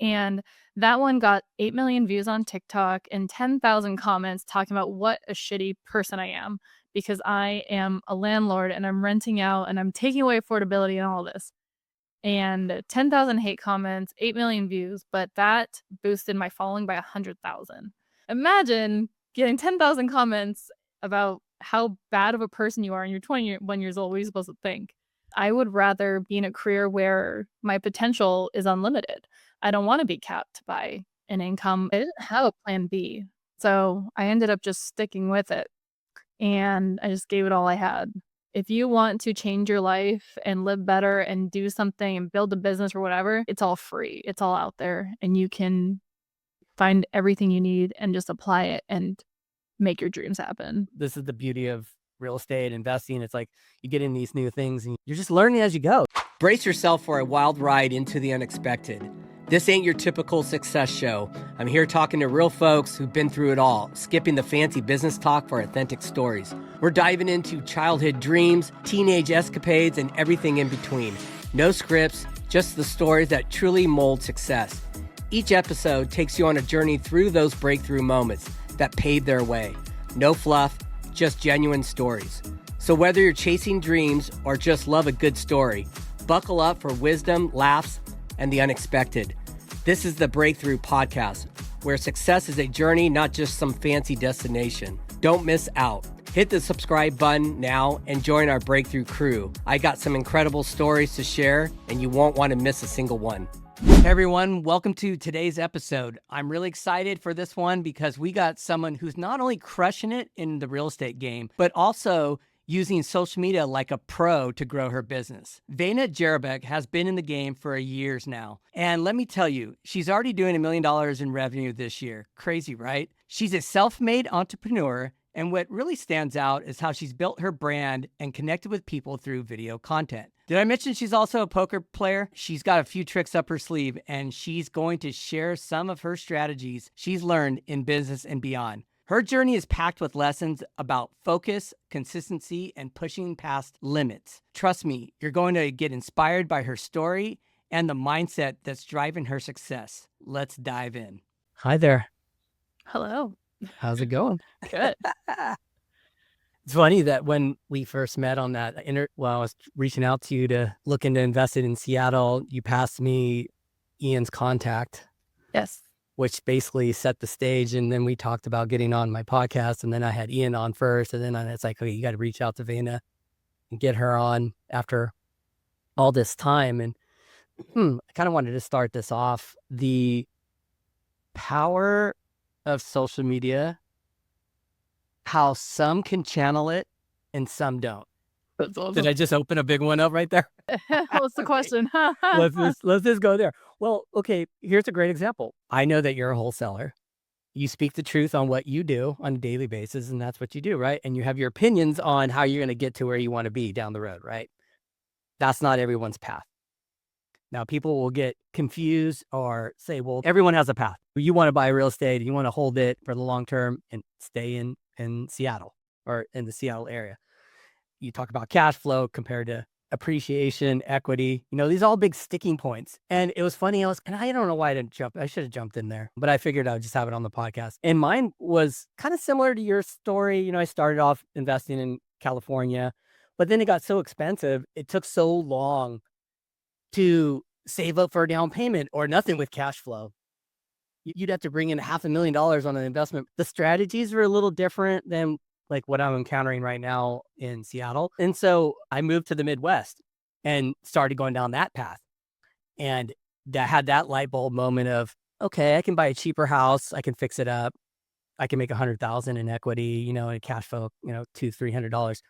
And that one got 8 million views on TikTok and 10,000 comments talking about what a shitty person I am because I am a landlord and I'm renting out and I'm taking away affordability and all this. And 10,000 hate comments, 8 million views, but that boosted my following by 100,000. Imagine getting 10,000 comments about how bad of a person you are and you're 21 years old. What are you supposed to think? I would rather be in a career where my potential is unlimited. I don't want to be capped by an income. I didn't have a plan B. So I ended up just sticking with it. And I just gave it all I had. If you want to change your life and live better and do something and build a business or whatever, it's all free. It's all out there. And you can find everything you need and just apply it and make your dreams happen. This is the beauty of real estate investing. It's like you get in these new things and you're just learning as you go. Brace yourself for a wild ride into the unexpected. This ain't your typical success show. I'm here talking to real folks who've been through it all, skipping the fancy business talk for authentic stories. We're diving into childhood dreams, teenage escapades, and everything in between. No scripts, just the stories that truly mold success. Each episode takes you on a journey through those breakthrough moments that paved their way. No fluff, just genuine stories. So whether you're chasing dreams or just love a good story, buckle up for wisdom, laughs, and the unexpected. This is the Breakthrough Podcast, where success is a journey, not just some fancy destination. Don't miss out. Hit the subscribe button now and join our Breakthrough crew. I got some incredible stories to share, and you won't want to miss a single one. Hey everyone, welcome to today's episode. I'm really excited for this one because we got someone who's not only crushing it in the real estate game, but also using social media like a pro to grow her business. Vayna has been in the game for years now. And let me tell you, she's already doing $1 million in revenue this year. Crazy, right? She's a self-made entrepreneur. And what really stands out is how she's built her brand and connected with people through video content. Did I mention she's also a poker player? She's got a few tricks up her sleeve, and she's going to share some of her strategies she's learned in business and beyond. Her journey is packed with lessons about focus, consistency, and pushing past limits. Trust me, you're going to get inspired by her story and the mindset that's driving her success. Let's dive in. Hi there. Hello. How's it going? Good. It's funny that when we first met on that I was reaching out to you to look into investing in Seattle, you passed me Ian's contact. Yes. Which basically set the stage. And then we talked about getting on my podcast. And then I had Ian on first. And then it's like, okay, you got to reach out to Vayna and get her on after all this time. And I kind of wanted to start this off. The power of social media, how some can channel it and some don't. That's awesome. Did I just open a big one up right there? What's the question? let's just go there. Well, okay, here's a great example. I know that you're a wholesaler. You speak the truth on what you do on a daily basis, and that's what you do, right? And you have your opinions on how you're going to get to where you want to be down the road, right? That's not everyone's path. Now, people will get confused or say, well, everyone has a path. You want to buy real estate, you want to hold it for the long term and stay in Seattle or in the Seattle area. You talk about cash flow compared to appreciation, equity, these are all big sticking points. And it was funny. I don't know why I didn't jump. I should have jumped in there, but I figured I would just have it on the podcast. And mine was kind of similar to your story. I started off investing in California, but then it got so expensive. It took so long to save up for a down payment or nothing with cash flow. You'd have to bring in $500,000 on an investment. The strategies were a little different than like what I'm encountering right now in Seattle. And so I moved to the Midwest and started going down that path. And that had that light bulb moment of, okay, I can buy a cheaper house. I can fix it up. I can make $100,000 in equity, in cash flow, $200-$300.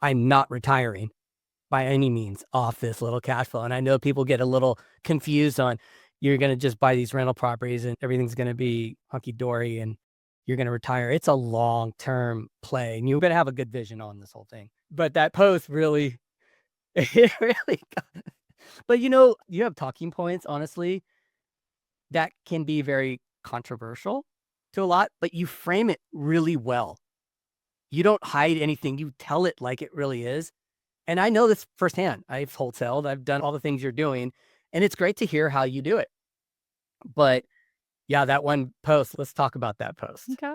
I'm not retiring by any means off this little cash flow. And I know people get a little confused on, you're going to just buy these rental properties and everything's going to be hunky-dory and you're going to retire. It's a long-term play and you're going to have a good vision on this whole thing. But that post really, it really got, but you have talking points, honestly, that can be very controversial to a lot, but you frame it really well. You don't hide anything. You tell it like it really is. And I know this firsthand. I've wholesaled. I've done all the things you're doing. And it's great to hear how you do it. But yeah, that one post, let's talk about that post. Okay.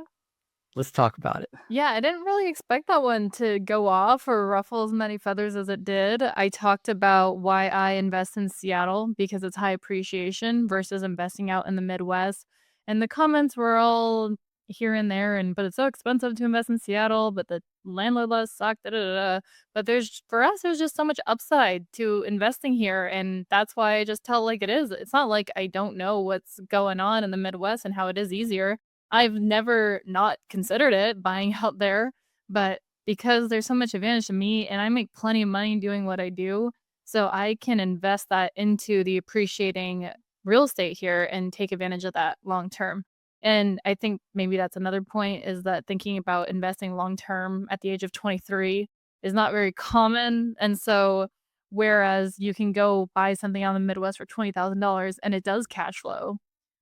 Let's talk about it. Yeah, I didn't really expect that one to go off or ruffle as many feathers as it did. I talked about why I invest in Seattle because it's high appreciation versus investing out in the Midwest. And the comments were all here and there, and but it's so expensive to invest in Seattle, but the landlord laws suck. Da, da, da, da. But for us, there's just so much upside to investing here, and that's why I just tell it like it is. It's not like I don't know what's going on in the Midwest and how it is easier. I've never not considered it buying out there, but because there's so much advantage to me and I make plenty of money doing what I do, so I can invest that into the appreciating real estate here and take advantage of that long term. And I think maybe that's another point is that thinking about investing long term at the age of 23 is not very common. And so whereas you can go buy something out in the Midwest for $20,000 and it does cash flow,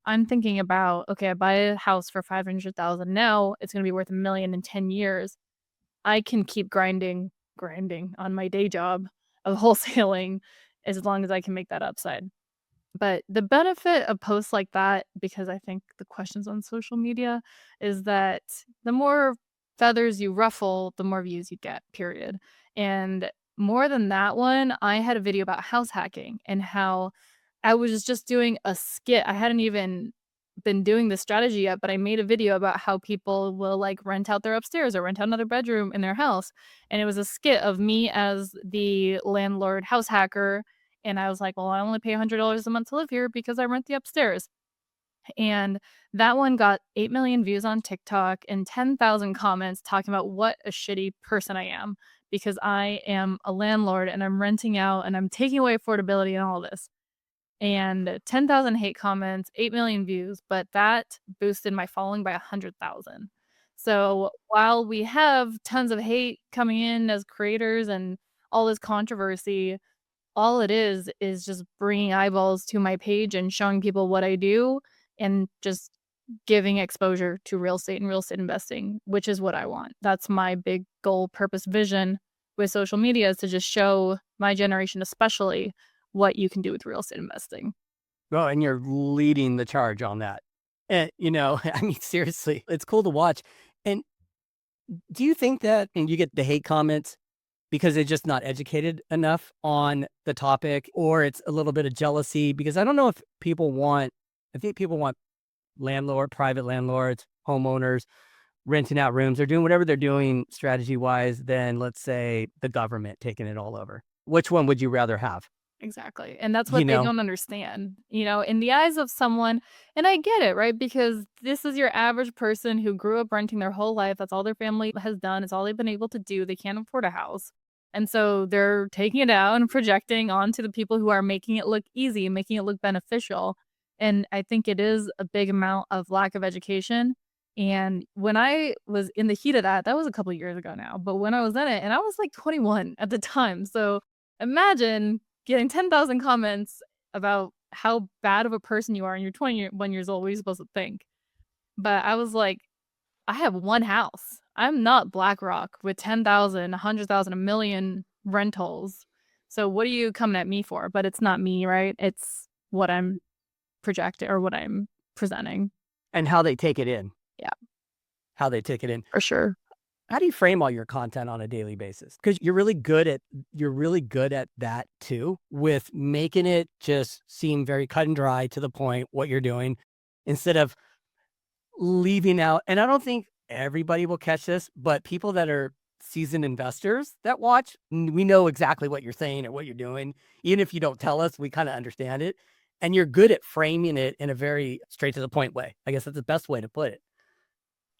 I'm thinking about, okay, I buy a house for 500,000 now, it's gonna be worth 1,000,000 in 10 years. I can keep grinding on my day job of wholesaling as long as I can make that upside. But the benefit of posts like that, because I think the questions on social media, is that the more feathers you ruffle, the more views you get, period. And more than that one, I had a video about house hacking and how I was just doing a skit. I hadn't even been doing this strategy yet, but I made a video about how people will like rent out their upstairs or rent out another bedroom in their house. And it was a skit of me as the landlord house hacker, and I was like, "Well, I only pay $100 a month to live here because I rent the upstairs." And that one got 8 million views on TikTok and 10,000 comments talking about what a shitty person I am because I am a landlord and I'm renting out and I'm taking away affordability and all this. And 10,000 hate comments, 8 million views, but that boosted my following by 100,000. So while we have tons of hate coming in as creators and all this controversy, all it is just bringing eyeballs to my page and showing people what I do and just giving exposure to real estate and real estate investing, which is what I want. That's my big goal, purpose, vision with social media is to just show my generation, especially what you can do with real estate investing. Well, and you're leading the charge on that. And, I mean, seriously, it's cool to watch. And do you think that and you get the hate comments because they're just not educated enough on the topic, or it's a little bit of jealousy? Because I don't know if I think people want private landlords, homeowners renting out rooms. They're doing whatever they're doing strategy wise than, let's say, the government taking it all over. Which one would you rather have? Exactly, and that's You what they know? don't understand, in the eyes of someone, and I get it, right? Because this is your average person who grew up renting their whole life, that's all their family has done, it's all they've been able to do, they can't afford a house, and so they're taking it out and projecting onto the people who are making it look easy, making it look beneficial, and I think it is a big amount of lack of education, and when I was in the heat of that was a couple years ago now, but when I was in it and I was, like, 21 at the time, so imagine getting 10,000 comments about how bad of a person you are and you're 21 years old, what are you supposed to think? But I was like, I have 1 house. I'm not BlackRock with 10,000, 100,000, a million rentals. So what are you coming at me for? But it's not me, right? It's what I'm projecting or what I'm presenting. And how they take it in. Yeah, How they take it in. for sure. How do you frame all your content on a daily basis? Because you're really good at that too, with making it just seem very cut and dry to the point what you're doing instead of leaving out. And I don't think everybody will catch this, but people that are seasoned investors that watch, we know exactly what you're saying or what you're doing. Even if you don't tell us, we kind of understand it. And you're good at framing it in a very straight to the point way. I guess that's the best way to put it.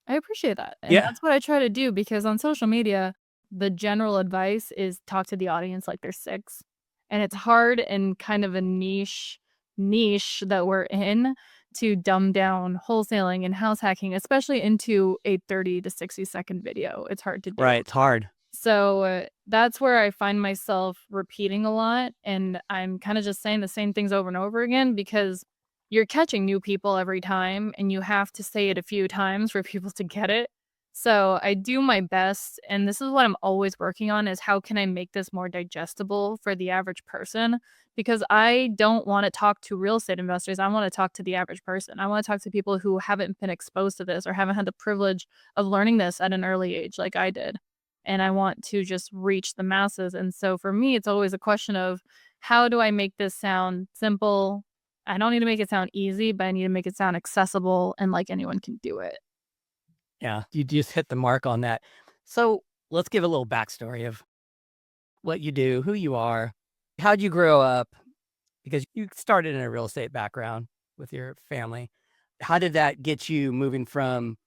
I appreciate that, and Yeah. that's what I try to do because on social media, the general advice is talk to the audience like they're 6, and it's hard in kind of a niche that we're in to dumb down wholesaling and house hacking, especially into a 30 to 60-second video. It's hard to do. Right. It's hard. So, that's where I find myself repeating a lot, and I'm kinda just saying the same things over and over again because you're catching new people every time, and you have to say it a few times for people to get it. So I do my best, and this is what I'm always working on is how can I make this more digestible for the average person? Because I don't want to talk to real estate investors. I want to talk to the average person. I want to talk to people who haven't been exposed to this or haven't had the privilege of learning this at an early age like I did. And I want to just reach the masses. And so for me, it's always a question of how do I make this sound simple? I don't need to make it sound easy, but I need to make it sound accessible and like anyone can do it. Yeah, you just hit the mark on that. So let's give a little backstory of what you do, who you are, how'd you grow up? Because you started in a real estate background with your family. How did that get you moving from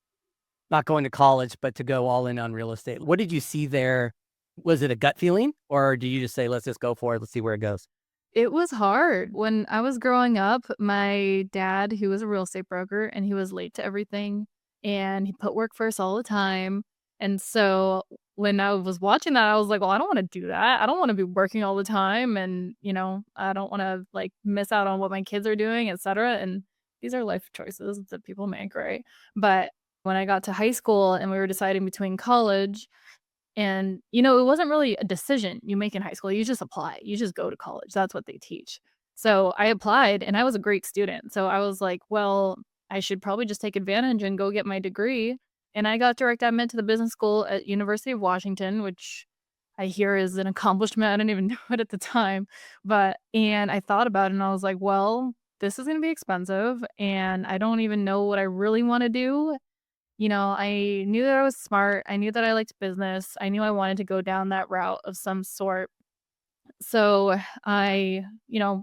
not going to college, but to go all in on real estate? What did you see there? Was it a gut feeling, or do you just say, let's just go for it? Let's see where it goes? It was hard. When I was growing up, my dad, he was a real estate broker and he was late to everything and he put work first all the time. And so when I was watching that, I was like, well, I don't want to do that. I don't want to be working all the time and, I don't want to like miss out on what my kids are doing, etc. And these are life choices that people make, right? But when I got to high school and we were deciding between college and, it wasn't really a decision you make in high school, you just apply, you just go to college, that's what they teach. So, I applied and I was a great student, so I was like, "Well, I should probably just take advantage and go get my degree," and I got direct admit to the business school at University of Washington, which I hear is an accomplishment, I didn't even know it at the time, and I thought about it and I was like, "Well, this is gonna be expensive, and I don't even know what I really wanna do." I knew that I was smart. I knew that I liked business. I knew I wanted to go down that route of some sort. So I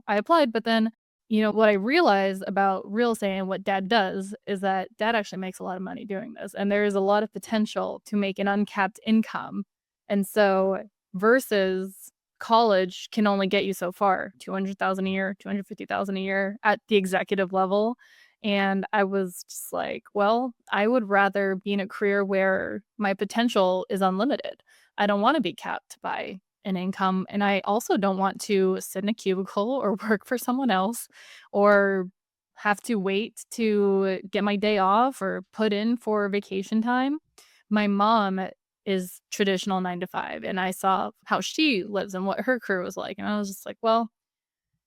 applied, but then, what I realized about real estate and what dad does is that dad actually makes a lot of money doing this. And there is a lot of potential to make an uncapped income. And so versus college can only get you so far, 200,000 a year, 250,000 a year at the executive level. And I was just like, well, I would rather be in a career where my potential is unlimited. I don't want to be capped by an income, and I also don't want to sit in a cubicle or work for someone else or have to wait to get my day off or put in for vacation time. My mom is traditional 9 to 5, and I saw how she lives and what her career was like, and I was just like, "Well,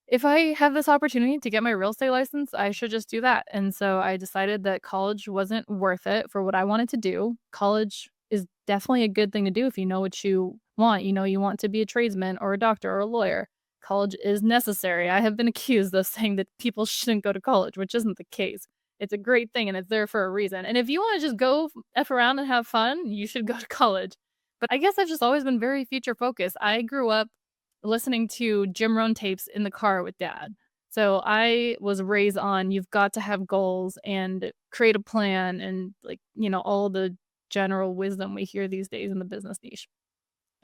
if I have this opportunity to get my real estate license, I should just do that." And so I decided that college wasn't worth it for what I wanted to do. College is definitely a good thing to do if you know what you want. You want to be a tradesman or a doctor or a lawyer. College is necessary. I have been accused of saying that people shouldn't go to college, which isn't the case. It's a great thing and it's there for a reason. And if you want to just go F around and have fun, you should go to college. But I guess I've just always been very future focused. I grew up listening to Jim Rohn tapes in the car with dad. So I was raised on you've got to have goals and create a plan and like, all the general wisdom we hear these days in the business niche.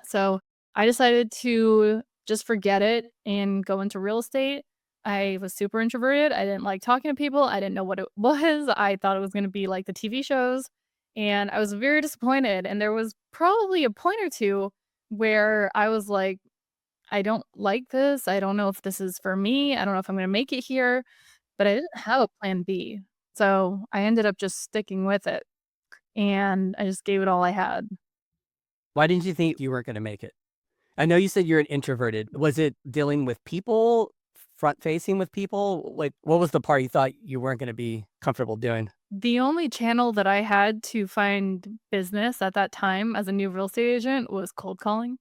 So I decided to just forget it and go into real estate. I was super introverted. I didn't like talking to people. I didn't know what it was. I thought it was going to be like the TV shows. And I was very disappointed. And there was probably a point or two where I was like, I don't like this. I don't know if this is for me. I don't know if I'm gonna make it here, but I didn't have a plan B. So I ended up just sticking with it, and I just gave it all I had. Why didn't you think you weren't going to make it? I know you said you're an introverted. Was it dealing with people, front facing with people? Like, what was the part you thought you weren't going to be comfortable doing? The only channel that I had to find business at that time as a new real estate agent was cold calling.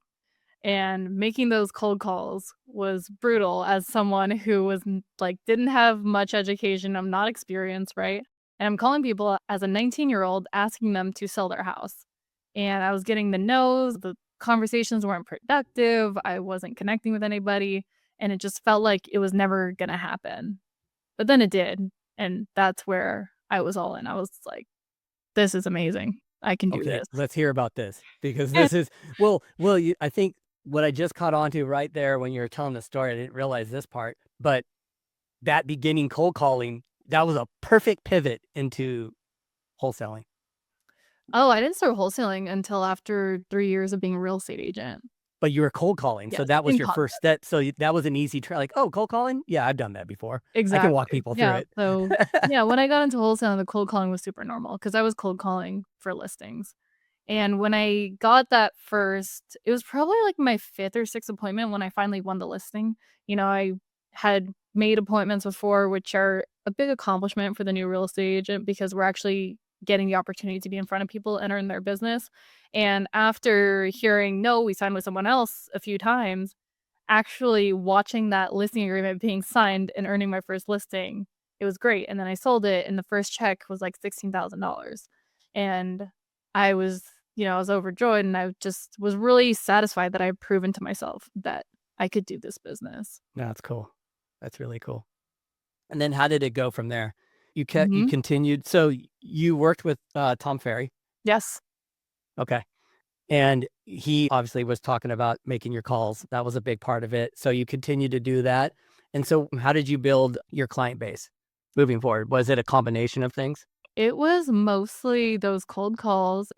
And making those cold calls was brutal as someone who was like didn't have much education. I'm not experienced, right? And I'm calling people as a 19-year-old asking them to sell their house. And I was getting the no's, the conversations weren't productive, I wasn't connecting with anybody, and it just felt like it was never gonna happen. But then it did, and that's where I was all in. I was like, this is amazing. I can do Okay, this. let's hear about this because this is well. I think what I just caught on to right there when you were telling the story, I didn't realize this part, but that beginning cold calling, that was a perfect pivot into wholesaling. Oh, I didn't start wholesaling until after 3 years of being a real estate agent. But you were cold calling, so Yes, that was same your first concept. step. So that was an easy try. Like, oh, cold calling? Yeah, I've done that before. I can walk Exactly. people through Yeah, it. so yeah, when I got into wholesaling, the cold calling was super normal because I was cold calling for listings. And when I got that first it was probably, like, my 5th or 6th appointment when I finally won the listing. You know, I had made appointments before, which are a big accomplishment for the new real estate agent because we're actually getting the opportunity to be in front of people and earn their business. And after hearing, "No, we signed with someone else," a few times, actually watching that listing agreement being signed and earning my first listing, it was great, and then I sold it, and the first check was, like, $16,000. And I was I was overjoyed, and I just was really satisfied that I've proven to myself that I could do this business. No, that's cool. That's really cool. And then how did it go from there? You Mhm. continued. So you worked with Tom Ferry. Yes. Okay. And he obviously was talking about making your calls. That was a big part of it. So you continued to do that. And so how did you build your client base moving forward? Was it a combination of things? It was mostly those cold calls,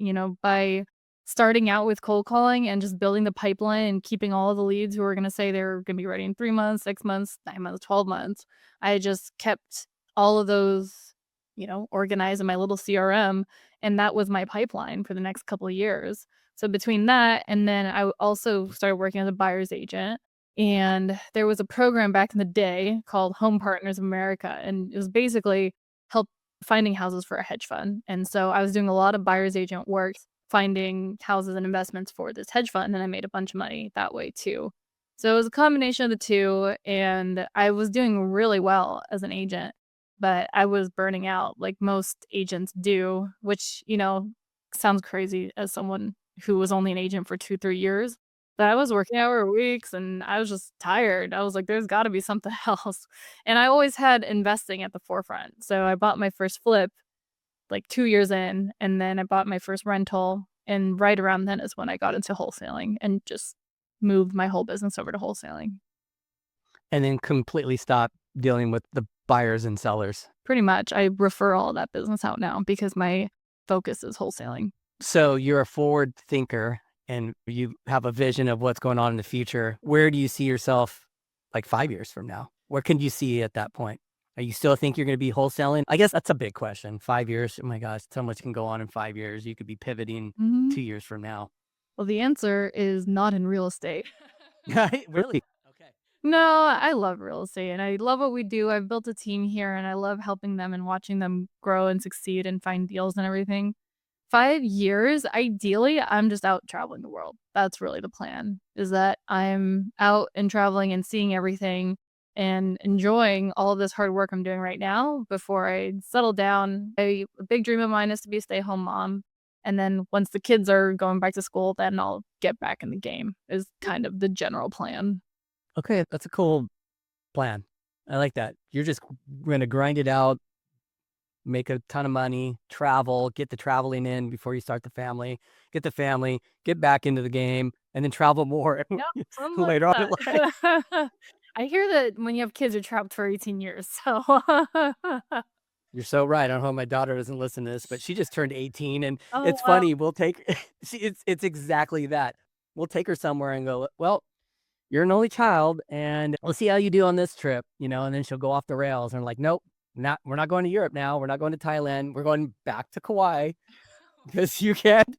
by starting out with cold calling and just building the pipeline and keeping all of the leads who were gonna say they're gonna be ready in 3 months, 6 months, 9 months, 12 months. I just kept all of those, organized in my little CRM, and that was my pipeline for the next couple of years. So between that and then I also started working as a buyer's agent, and there was a program back in the day called Home Partners of America, and it was basically help finding houses for a hedge fund. And so I was doing a lot of buyer's agent work, finding houses and investments for this hedge fund, and I made a bunch of money that way too. So it was a combination of the two, and I was doing really well as an agent, but I was burning out like most agents do, which, sounds crazy as someone who was only an agent for 2, 3 years. But I was working hour weeks and I was just tired. I was like, there's gotta be something else. And I always had investing at the forefront. So I bought my first flip like 2 years in, and then I bought my first rental, and right around then is when I got into wholesaling and just moved my whole business over to wholesaling. And then completely stop dealing with the buyers and sellers. Pretty much, I refer all of that business out now because my focus is wholesaling. So you're a forward thinker and you have a vision of what's going on in the future. Where do you see yourself like 5 years from now? Where can you see at that point? Are you still think you're going to be wholesaling? I guess that's a big question. 5 years. Oh my gosh, so much can go on in 5 years. You could be pivoting Mhm. 2 years from now. Well, the answer is not in real estate. Right? Really? Okay. No, I love real estate and I love what we do. I've built a team here and I love helping them and watching them grow and succeed and find deals and everything. 5 years, ideally, I'm just out traveling the world. That's really the plan, is that I'm out and traveling and seeing everything and enjoying all of this hard work I'm doing right now before I settle down. A big dream of mine is to be a stay-at-home mom, and then once the kids are going back to school, then I'll get back in the game, is kind of the general plan. Okay. That's a cool plan. I like that. You're just going to grind it out, make a ton of money, travel, get the traveling in before you start the family, get back into the game, and then travel more Yep, something like later on in life. that. I hear that when you have kids, you're trapped for 18 years, so You're so right. I don't know how my daughter doesn't listen to this, but she just turned 18 and Oh, it's wow. funny. We'll take it's exactly that. We'll take her somewhere and go, well, you're an only child and we'll see how you do on this trip, and then she'll go off the rails and we're like, nope, we're not going to Europe now. We're not going to Thailand. We're going back to Kauai because you can't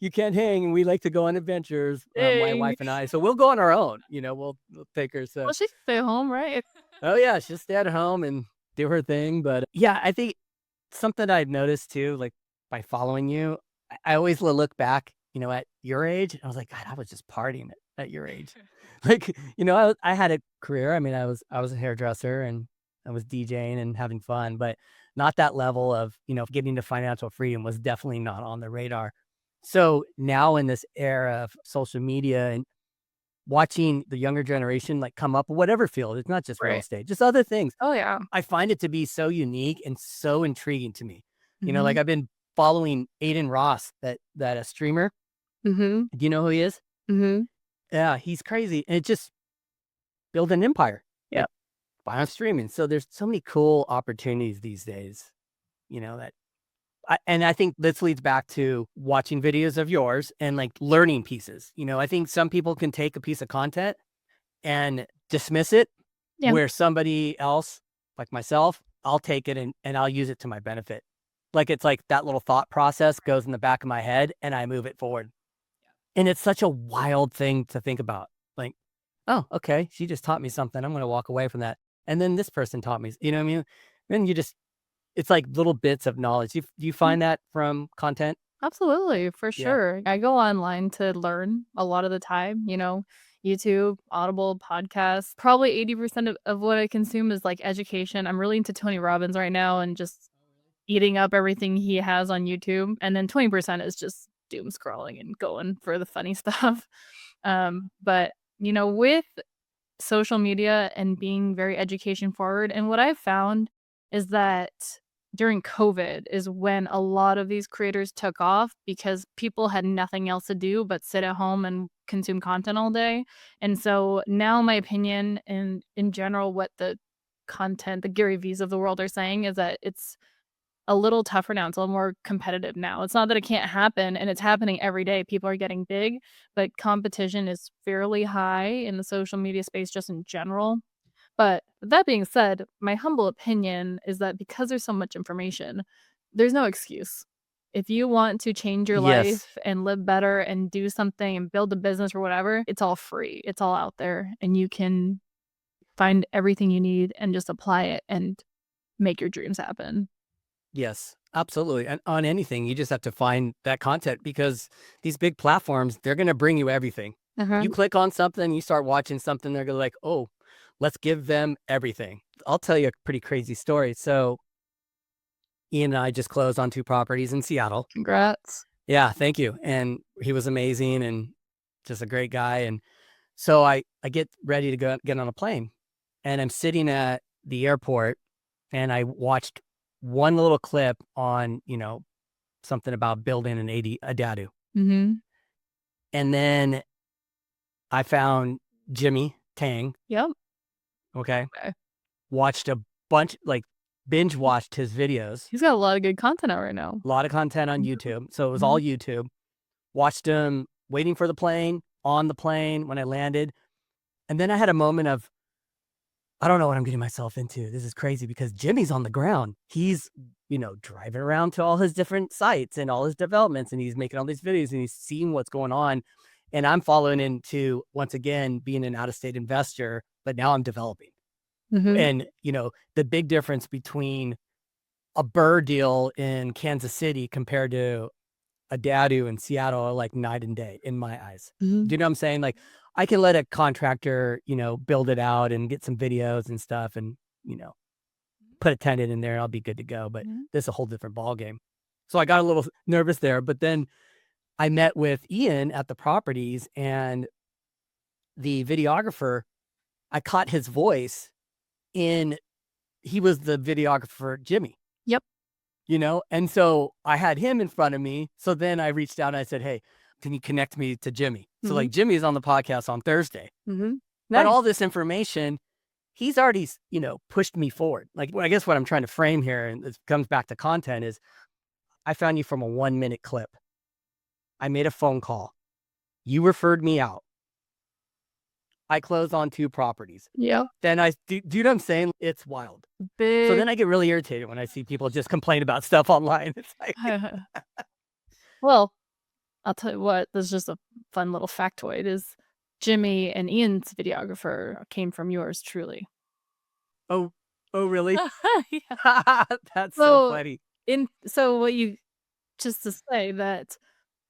you can't hang. We like to go on adventures, my Dang. wife and I. So we'll go on our own. We'll take her. So Well, she can stay home, right? oh yeah, she'll stay at home and do her thing. But yeah, I think something I've noticed too, like by following you, I always look back, at your age. I was like, God, I was just partying at your age. Like, I had a career. I mean, I was a hairdresser and I was DJing and having fun, but not that level of, getting to financial freedom was definitely not on the radar. So now in this era of social media and watching the younger generation like come up, whatever field, it's not just real Right. estate, just other things. Oh, yeah. I find it to be so unique and so intriguing to me. Like Mhm. I've been following Aiden Ross, that a streamer. Mhm. Do you know who he is? Mhm. Yeah, he's crazy. And it just build an empire, like Yep. by on streaming. So there's so many cool opportunities these days, that And I think this leads back to watching videos of yours and like learning pieces. I think some people can take a piece of content and dismiss it, Yeah. where somebody else, like myself, I'll take it and I'll use it to my benefit. Like it's like that little thought process goes in the back of my head and I move it forward. And it's such a wild thing to think about. Like, oh, okay, she just taught me something. I'm going to walk away from that. And then this person taught me, you know what I mean? Then it's like little bits of knowledge. Do you find that from content? Absolutely, for Yeah. sure. I go online to learn a lot of the time, YouTube, Audible, podcasts. Probably 80% of what I consume is like education. I'm really into Tony Robbins right now and just eating up everything he has on YouTube. And then 20% is just doom scrolling and going for the funny stuff. But with social media and being very education forward. And what I've found is that during COVID is when a lot of these creators took off because people had nothing else to do but sit at home and consume content all day. And so now my opinion and in general what the Gary V's of the world are saying is that it's a little tougher now. It's a little more competitive now. It's not that it can't happen, and it's happening every day. People are getting big, but competition is fairly high in the social media space just in general. But that being said, my humble opinion is that because there's so much information, there's no excuse. If you want to change your Yes. life and live better and do something and build a business or whatever, it's all free. It's all out there, and you can find everything you need and just apply it and make your dreams happen. Yes, absolutely. And on anything, you just have to find that content because these big platforms, they're going to bring you everything. Uh-huh. You click on something, you start watching something, they're going to like, oh, let's give them everything. I'll tell you a pretty crazy story. So Ian and I just closed on 2 properties in Seattle. Congrats. Yeah, thank you. And he was amazing and just a great guy. And so I get ready to get on a plane and I'm sitting at the airport and I watched one little clip on, something about building a dadu. Mhm. And then I found Jimmy Tang, Yep. okay? Okay. Watched a bunch, like binge watched his videos, He's got a lot of good content out right now. a lot of content on Mhm. YouTube. So it was all Mhm. YouTube. Watched him waiting for the plane, on the plane when I landed. And then I had a moment of, I don't know what I'm getting myself into. This is crazy because Jimmy's on the ground. He's, driving around to all his different sites and all his developments, and he's making all these videos and he's seeing what's going on. And I'm following into, once again, being an out of state investor, but now I'm developing. Mhm. And, the big difference between a Burr deal in Kansas City compared to a Dadu in Seattle are like night and day in my eyes. Do Mhm. you know what I'm saying? Like I can let a contractor, build it out and get some videos and stuff and, you know, put a tenant in there and I'll be good to go. But Mhm. this is a whole different ball game. So I got a little nervous there, but then I met with Ian at the properties and the videographer, I caught his voice in he was the videographer Jimmy. Yep. And so I had him in front of me. So then I reached out and I said, hey, can you connect me to Jimmy? So Mhm. like Jimmy's on the podcast on Thursday, Mhm. but Nice. all this information, he's already, pushed me forward. Like, I guess what I'm trying to frame here, and this comes back to content is I found you from a 1 minute clip. I made a phone call. You referred me out. I closed on 2 properties. Yep. Then do you know what I'm saying? It's wild. So Big then I get really irritated when I see people just complain about stuff online. It's like, Well, I'll tell you what, there's just a fun little factoid is Jimmy and Ian's videographer came from yours truly. oh, oh, really? Yeah. That's so So, funny. so what you just to say that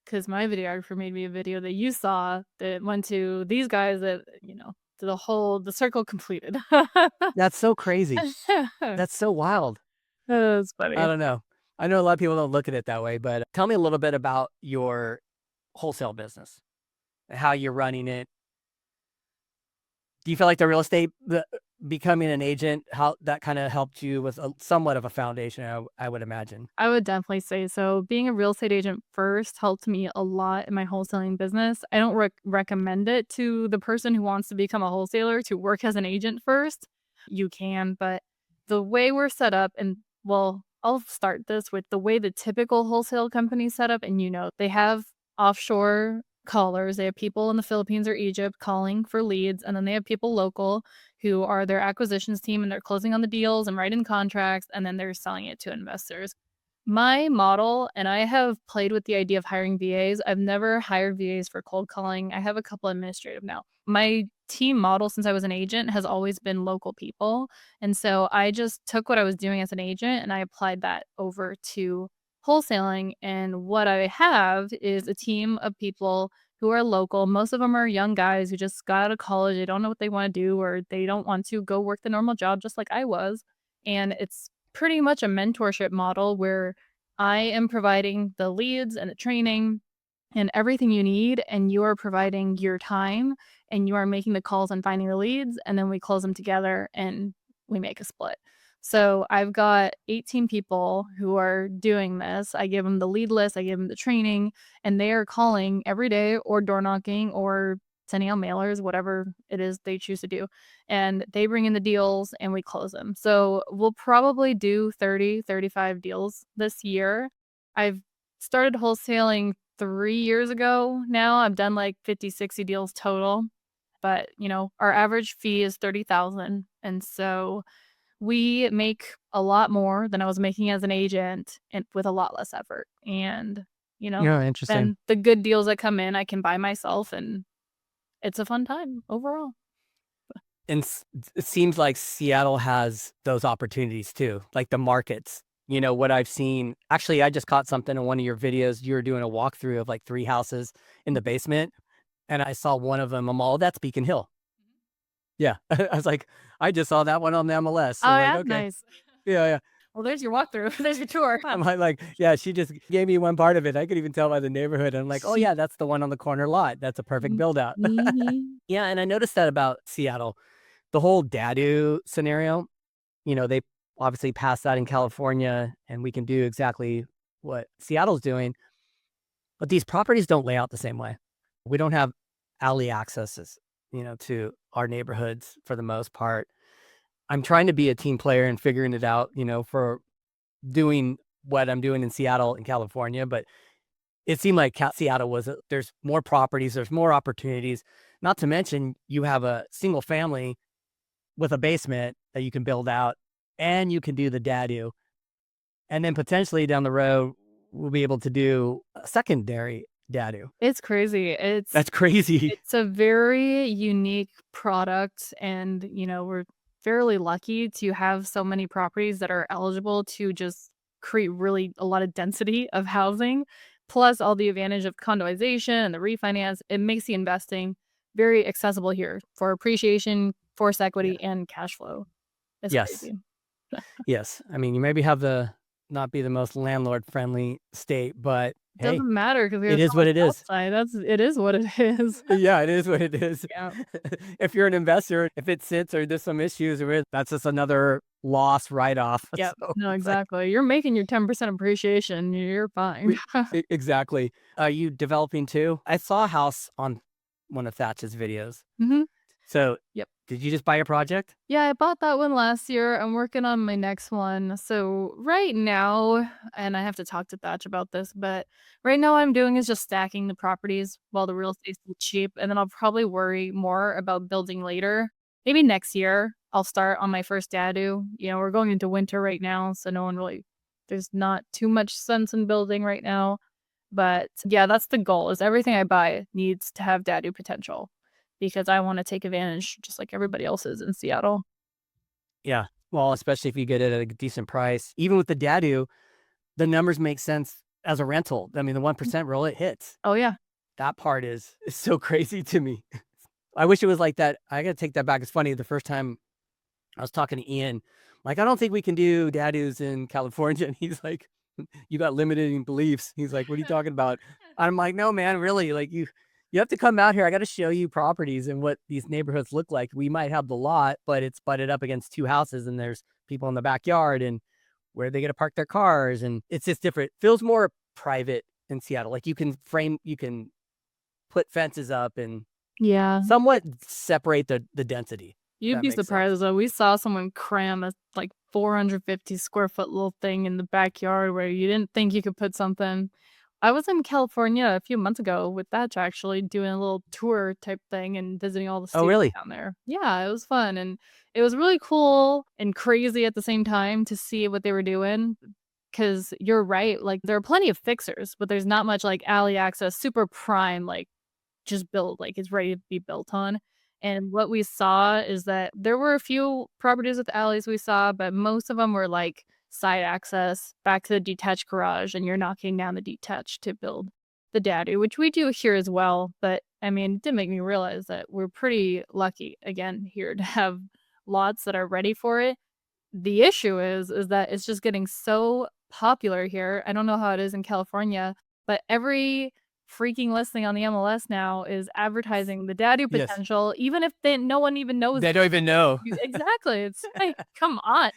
because my videographer made me a video that you saw that went to these guys that, to the circle completed. That's so crazy. That's so wild. That's I funny. don't know. I know a lot of people don't look at it that way, but tell me a little bit about your wholesale business, how you're running it. Do you feel like the real estate, becoming an agent, how that kind of helped you with somewhat of a foundation, I would imagine? I would definitely say so. Being a real estate agent first helped me a lot in my wholesaling business. I don't recommend it to the person who wants to become a wholesaler to work as an agent first. You can, but the way we're set up, and well, I'll start this with the way the typical wholesale company set up, and they have offshore callers. They have people in the Philippines or Egypt calling for leads, and then they have people local who are their acquisitions team, and they're closing on the deals and writing contracts, and then they're selling it to investors. My model, and I have played with the idea of hiring VAs. I've never hired VAs for cold calling. I have a couple administrative now. My team model since I was an agent has always been local people. And so I just took what I was doing as an agent and I applied that over to wholesaling. And what I have is a team of people who are local. Most of them are young guys who just got out of college. They don't know what they want to do, or they don't want to go work the normal job just like I was. And it's pretty much a mentorship model where I am providing the leads and the training and everything you need, and you are providing your time, and you are making the calls and finding the leads, and then we close them together and we make a split. So I've got 18 people who are doing this. I give them the lead list, I give them the training, and they are calling every day or door knocking or sending out mailers, whatever it is they choose to do. And they bring in the deals and we close them. So we'll probably do 30, 35 deals this year. I've started wholesaling 3 years ago now. I've done like 50, 60 deals total, but, our average fee is 30,000, and so we make a lot more than I was making as an agent and with a lot less effort, and, you know, Yeah, interesting. then the good deals that come in, I can buy myself, and it's a fun time overall. And it seems like Seattle has those opportunities too, like the markets. What I've seen, actually, I just caught something in one of your videos. You were doing a walkthrough of like 3 houses in the basement, and I saw one of them, I'm all, "That's Beacon Hill." Yeah. I was like, "I just saw that one on the MLS." I'm Oh, like, yeah? "Okay." Nice. Yeah, yeah. Well, there's your walkthrough. There's your tour. I'm like, yeah, she just gave me one part of it. I could even tell by the neighborhood. I'm like, "Oh, yeah, that's the one on the corner lot. That's a perfect Mhm. build out." Mhm. Yeah, and I noticed that about Seattle. The whole Dadu scenario, they obviously passed that in California, and we can do exactly what Seattle's doing, but these properties don't lay out the same way. We don't have alley accesses, to our neighborhoods for the most part. I'm trying to be a team player and figuring it out, for doing what I'm doing in Seattle and California, but it seemed like Seattle was there's more properties, there's more opportunities. Not to mention, you have a single family with a basement that you can build out, and you can do the dadu. And then potentially down the road, we'll be able to do a secondary dadu. It's crazy. That's crazy. It's a very unique product, and, we're fairly lucky to have so many properties that are eligible to just create really a lot of density of housing, plus all the advantage of condoization and the refinance. It makes the investing very accessible here for appreciation, forced Yeah. equity, and cash flow. It's Yes. crazy. Yes. I mean, you maybe have the not be the most landlord friendly state, but hey, Doesn't matter because we it have so is what much it is. upside. It is what it is. Yeah, it is what it is. Yeah. If you're an investor, if it sits or there's some issues or that's just another loss write off. Yep. So No, it's like exactly. You're making your 10% appreciation, you're fine. exactly. Are you developing too? I saw a house on one of Thatch's videos. Mhm. So Yep. did you just buy a project? Yeah, I bought that one last year. I'm working on my next one. So right now, and I have to talk to Thatch about this, but right now what I'm doing is just stacking the properties while the real estate's still cheap, and then I'll probably worry more about building later. Maybe next year I'll start on my first dadu. We're going into winter right now, so no one really there's not too much sense in building right now. But yeah, that's the goal is everything I buy needs to have dadu potential because I wanna take advantage just like everybody else is in Seattle. Yeah. Well, especially if you get it at a decent price. Even with the dadu, the numbers make sense as a rental. I mean, the 1% rule, it hits. Oh, yeah. That part is so crazy to me. I wish it was like that. I gotta take that back. It's funny, the first time I was talking to Ian, like, "I don't think we can do dadus in California." And he's like, "You got limiting beliefs." He's like, "What are you talking about?" I'm like, "No, man, really, like, you have to come out here. I gotta show you properties and what these neighborhoods look like. We might have the lot, but it's butted up against 2 houses, and there's people in the backyard, and where they get to park their cars, and it's just different. Feels more private in Seattle. Like, you can put fences up and Yeah. somewhat separate the density." You'd That be makes sense. surprised though. We saw someone cram a like 450 square foot little thing in the backyard where you didn't think you could put something. I was in California a few months ago with Thatch actually doing a little tour type thing and visiting all the Oh, studios really? down there. Yeah, it was fun and it was really cool and crazy at the same time to see what they were doing. Cause you're right, like there are plenty of fixers, but there's not much like alley access, super prime, like just built, like it's ready to be built on. And what we saw is that there were a few properties with alleys we saw, but most of them were like side access back to the detached garage, and you're knocking down the detached to build the dadu, which we do here as well. But I mean, it did make me realize that we're pretty lucky again here to have lots that are ready for it. The issue is that it's just getting so popular here. I don't know how it is in California, but every freaking listing on the MLS now is advertising the daddy Yes. potential, even if they no one even knows. They don't even know. Exactly, it's like, come on.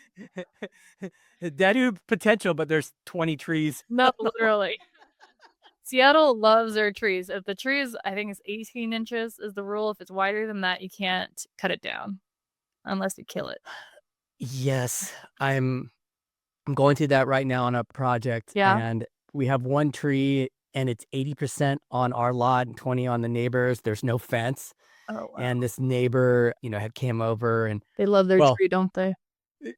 That do potential, but there's 20 trees. No, literally. Seattle loves their trees. If the tree is I think it's 18 inches is the rule. If it's wider than that, you can't cut it down unless you kill it. Yes, I'm going through that right now on a project, Yeah? and we have one tree, and it's 80% on our lot and 20 on the neighbors. There's no fence, Oh, wow. and this neighbor, had came over and They love their well, tree, don't they? eh,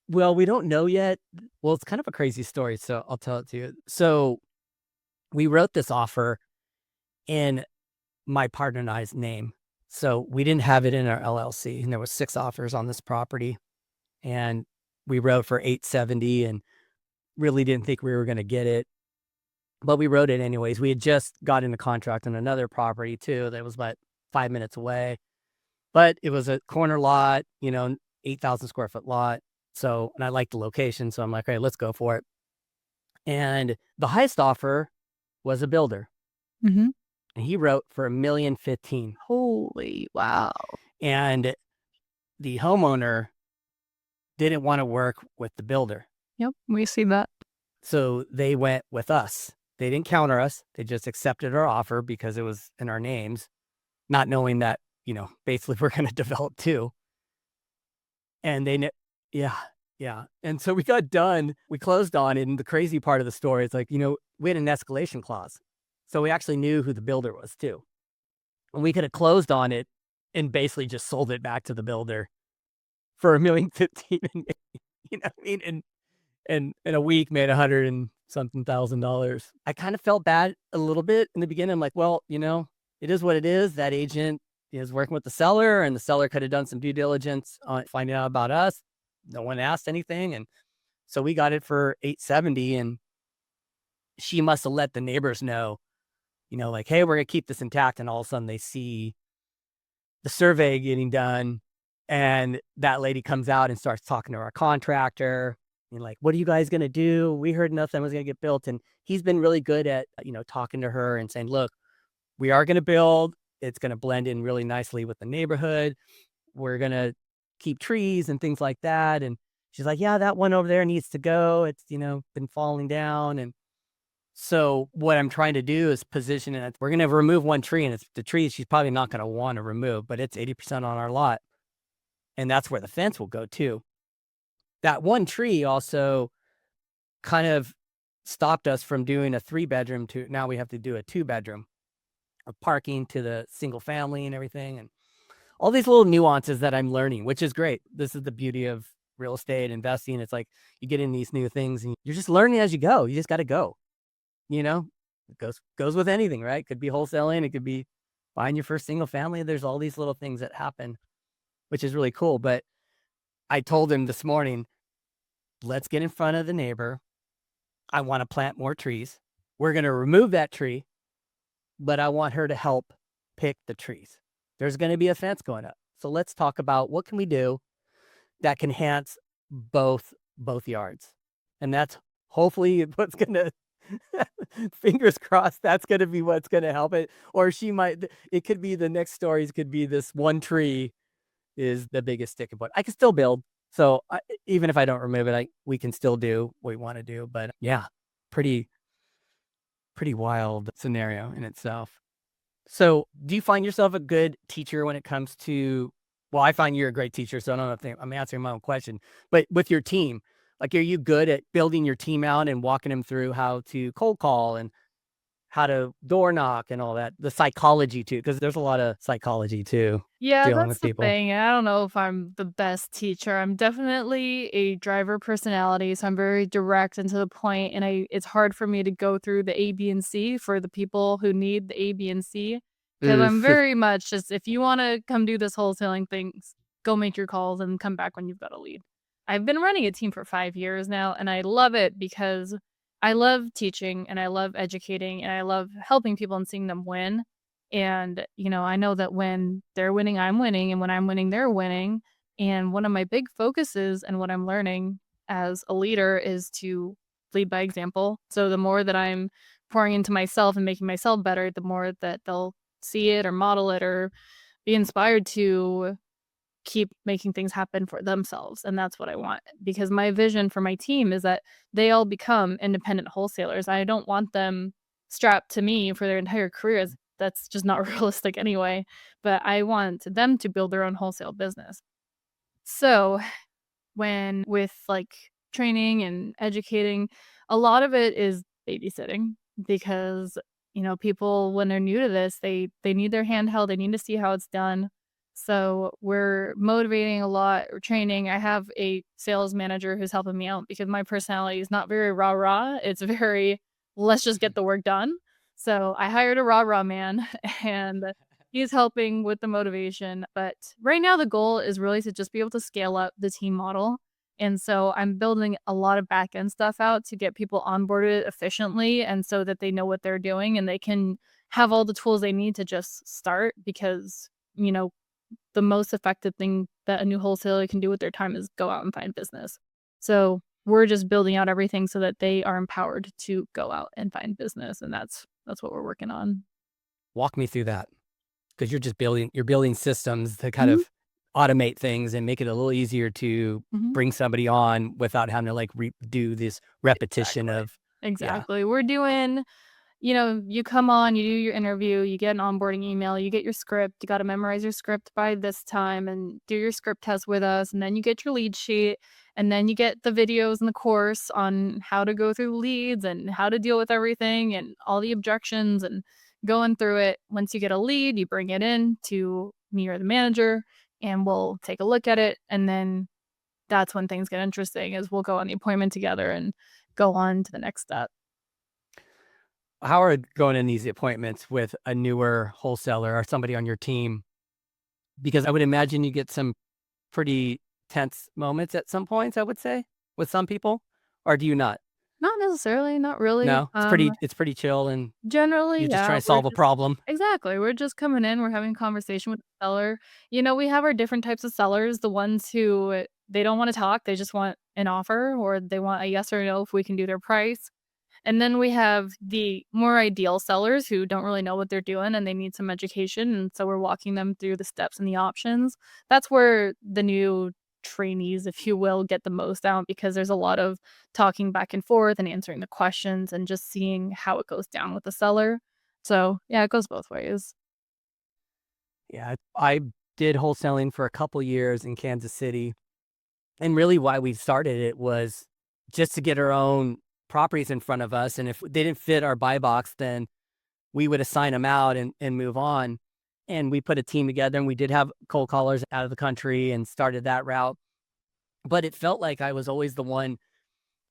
well, we don't know yet. Well, it's kind of a crazy story, so I'll tell it to you. So we wrote this offer in my partner and I's name. So we didn't have it in our LLC, and there was 6 offers on this property, and we wrote for 870 and really didn't think we were gonna get it, but we wrote it anyways. We had just got into contract on another property too that was about 5 minutes away, but it was a corner lot, 8,000 square foot lot. So and I liked the location, so I'm like, "Hey, let's go for it." And the highest offer was a builder, Mhm. and he wrote for 1,015,000, Holy wow. and the homeowner didn't wanna work with the builder. Yep, we see that. So they went with us. They didn't counter us. They just accepted our offer because it was in our names, not knowing that, basically we're gonna develop too. And they kn yeah, yeah. And so we got done, we closed on it, and the crazy part of the story is like, we had an escalation clause. So we actually knew who the builder was too. And we could have closed on it and basically just sold it back to the builder for 1,015,000 and you know what I mean? And in a week made 100 and something thousand dollars. I kind of felt bad a little bit in the beginning. I'm like, well, it is what it is. That agent is working with the seller, and the seller could have done some due diligence on finding out about us. No one asked anything. And so we got it for 870, and she must have let the neighbors know, like, hey, we're gonna keep this intact. And all of a sudden they see the survey getting done, and that lady comes out and starts talking to our contractor and like, "What are you guys gonna do? We heard nothing was gonna get built." And he's been really good at, talking to her and saying, "Look, we are gonna build. It's gonna blend in really nicely with the neighborhood. We're gonna keep trees and things like that." And she's like, "Yeah, that one over there needs to go. It's, been falling down." And so what I'm trying to do is position it. We're gonna remove one tree, and it's the tree she's probably not gonna want to remove, but it's 80% on our lot, and that's where the fence will go too. That one tree also kind of stopped us from doing a 3-bedroom to now we have to do a 2-bedroom, of parking to the single family and everything, and all these little nuances that I'm learning, which is great. This is the beauty of real estate investing. It's like you get in these new things and you're just learning as you go. You just got to go. You know, it goes with anything, right? Could be wholesaling, it could be buying your first single family. There's all these little things that happen, which is really cool. But I told him this morning, let's get in front of the neighbor. I want to plant more trees. We're going to remove that tree, but I want her to help pick the trees. There's going to be a fence going up. So let's talk about what can we do that can enhance both yards. And that's hopefully what's going to fingers crossed that's gonna be what's gonna help it. Or it could be the next stories could be this one tree is the biggest sticking point. I can still build. So even if I don't remove it, we can still do what we want to do. But yeah, pretty, pretty wild scenario in itself. So do you find yourself a good teacher when it comes to Well, I find you're a great teacher, so I don't know if I'm answering my own question. But with your team, like, are you good at building your team out and walking them through how to cold call and how to door knock and all that? The psychology too, because there's a lot of psychology too, Yeah, dealing that's with the people. thing. I don't know if I'm the best teacher. I'm definitely a driver personality, so I'm very direct and to the point, and it's hard for me to go through the A, B, and C for the people who need the A, B, and C, because 'cause I'm very much just, "If you wanna come do this wholesaling things, go make your calls and come back when you've got a lead." I've been running a team for 5 years now, and I love it because I love teaching, and I love educating, and I love helping people and seeing them win. And, I know that when they're winning, I'm winning, and when I'm winning, they're winning. And one of my big focuses and what I'm learning as a leader is to lead by example. So the more that I'm pouring into myself and making myself better, the more that they'll see it or model it or be inspired to keep making things happen for themselves, and that's what I want, because my vision for my team is that they all become independent wholesalers. I don't want them strapped to me for their entire careers. That's just not realistic anyway, but I want them to build their own wholesale business. So when with, like, training and educating, a lot of it is babysitting because, people when they're new to this, they need their hand held, they need to see how it's done. So, we're motivating a lot, we're training. I have a sales manager who's helping me out because my personality is not very rah-rah, it's very, "Let's just get the work done." So, I hired a rah-rah man, and he's helping with the motivation, but right now the goal is really to just be able to scale up the team model, and so I'm building a lot of back end stuff out to get people onboarded efficiently and so that they know what they're doing and they can have all the tools they need to just start because, you know, the most effective thing that a new wholesaler can do with their time is go out and find business. So, we're just building out everything so that they are empowered to go out and find business, and that's what we're working on. Walk me through that. 'Cause you're building systems to kind Mhm, of automate things and make it a little easier to mhm. bring somebody on without having to, like, do this repetition Exactly. of yeah. Exactly. We're doing, you come on, you do your interview, you get an onboarding email, you get your script, you gotta memorize your script by this time and do your script test with us, and then you get your lead sheet, and then you get the videos and the course on how to go through leads and how to deal with everything and all the objections and going through it. Once you get a lead, you bring it in to me or the manager, and we'll take a look at it, and then that's when things get interesting is we'll go on the appointment together and go on to the next step. How are going in these appointments with a newer wholesaler or somebody on your team? Because I would imagine you get some pretty tense moments at some points, I would say, with some people, or do you not? Not necessarily, not really. No? It's pretty chill and Generally, you're just yeah, trying to solve a problem? exactly, we're just coming in, we're having a conversation with the seller. We have our different types of sellers, the ones who they don't wanna talk, they just want an offer, or they want a yes or no if we can do their price. And then we have the more ideal sellers who don't really know what they're doing and they need some education. And so we're walking them through the steps and the options. That's where the new trainees, if you will, get the most out because there's a lot of talking back and forth and answering the questions and just seeing how it goes down with the seller. So yeah, it goes both ways. Yeah, I did wholesaling for a couple years in Kansas City. And really why we started it was just to get our own properties in front of us, and if they didn't fit our buy box, then we would assign them out and move on. And we put a team together, and we did have cold callers out of the country and started that route. But it felt like I was always the one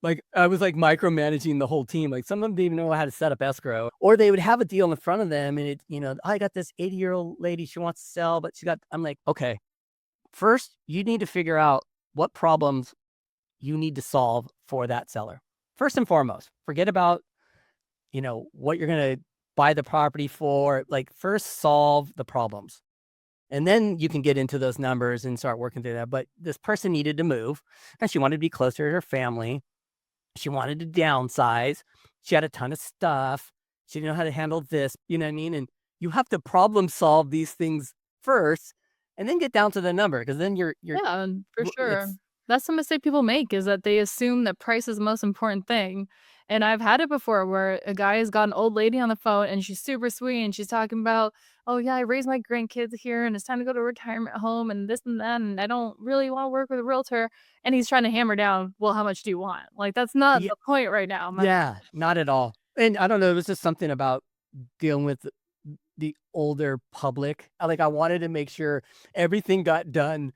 like, I was, like, micromanaging the whole team, like, some of them didn't even know how to set up escrow, or they would have a deal in front of them, and "I got this 80-year-old lady, she wants to sell, but she got" I'm like, "Okay, first, you need to figure out what problems you need to solve for that seller. First and foremost, forget about, what you're going to buy the property for. Like, first solve the problems. And then you can get into those numbers and start working through that. But this person needed to move and she wanted to be closer to her family. She wanted to downsize. She had a ton of stuff. She didn't know how to handle this. You know what I mean? And you have to problem solve these things first and then get down to the number because then Yeah, for it's sure. That's the mistake people make is that they assume that price is the most important thing. And I've had it before where a guy has got an old lady on the phone and she's super sweet and she's talking about, "Oh yeah, I raised my grandkids here and it's time to go to a retirement home and this and that and I don't really want to work with a realtor." And he's trying to hammer down, "Well, how much do you want?" Like that's not Yeah, the point right now. yeah, not at all. And I don't know, it was just something about dealing with the older public. I wanted to make sure everything got done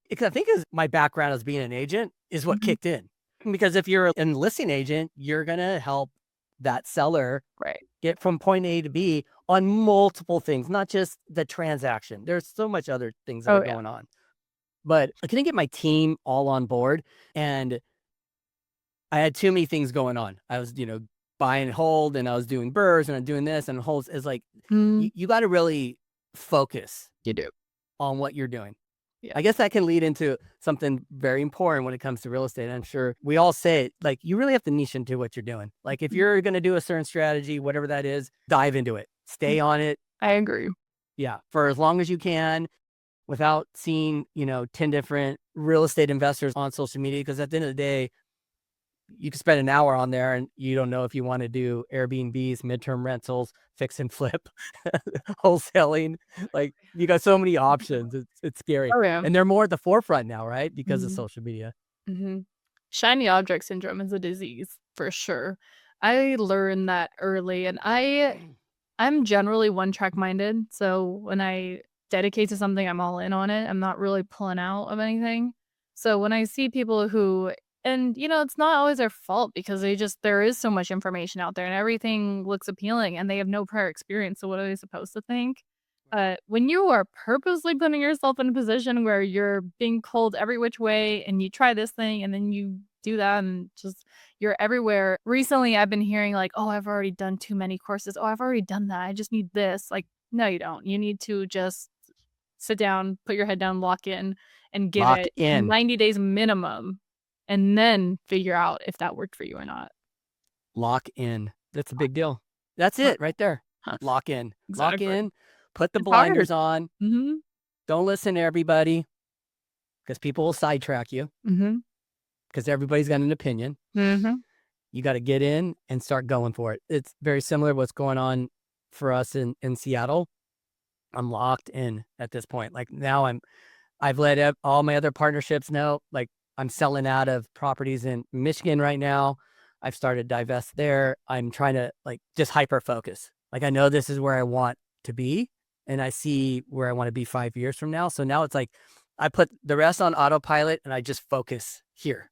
because I think as my background as being an agent is what Mhm. kicked in. Because if you're a listing agent, you're gonna help that seller Right. get from point A to B on multiple things, not just the transaction. There's so much other things that are Oh yeah. going on. But I couldn't get my team all on board, and I had too many things going on. I was, buy and hold, and I was doing burrs, and I'm doing this, and holds. It's like Mm, you got to really focus you do. on what you're doing. Yeah. I guess that can lead into something very important when it comes to real estate. I'm sure we all say it, like you really have to niche into what you're doing. Like if Mhm. you're going to do a certain strategy, whatever that is, dive into it. Yeah. Stay on it. I agree. Yeah, for as long as you can without seeing, 10 different real estate investors on social media. Because at the end of the day, you can spend an hour on there and you don't know if you want to do Airbnbs, midterm rentals, fix and flip, wholesaling. Like you got so many options. It's scary. Oh yeah. And they're more at the forefront now, right? Because of Mhm. social media. Mhm. Shiny object syndrome is a disease for sure. I learned that early and I'm generally one track minded. So when I dedicate to something, I'm all in on it. I'm not really pulling out of anything. So when I see people who and it's not always their fault because there is so much information out there and everything looks appealing and they have no prior experience. So what are they supposed to think? When you are purposely putting yourself in a position where you're being pulled every which way and you try this thing and then you do that and just you're everywhere. Recently, I've been hearing like, "Oh, I've already done too many courses. Oh, I've already done that. I just need this." Like, no, you don't. You need to just sit down, put your head down, lock in, and give Lock it in, 90 days minimum, and then figure out if that worked for you or not. lock in. That's a big deal. That's Huh, it right there. huh, Lock exactly. in, put the It's hard. blinders on. Mhm, Don't listen to everybody because people will sidetrack you mhm, because everybody's got an opinion. mhm. You got to get in and start going for it. It's very similar to what's going on for us in Seattle. I'm locked in at this point. Like now I've let all my other partnerships know, like I'm selling out of properties in Michigan right now. I've started divest there. I'm trying to like just hyper focus. Like I know this is where I want to be and I see where I want to be 5 years from now. So now it's like I put the rest on autopilot and I just focus here,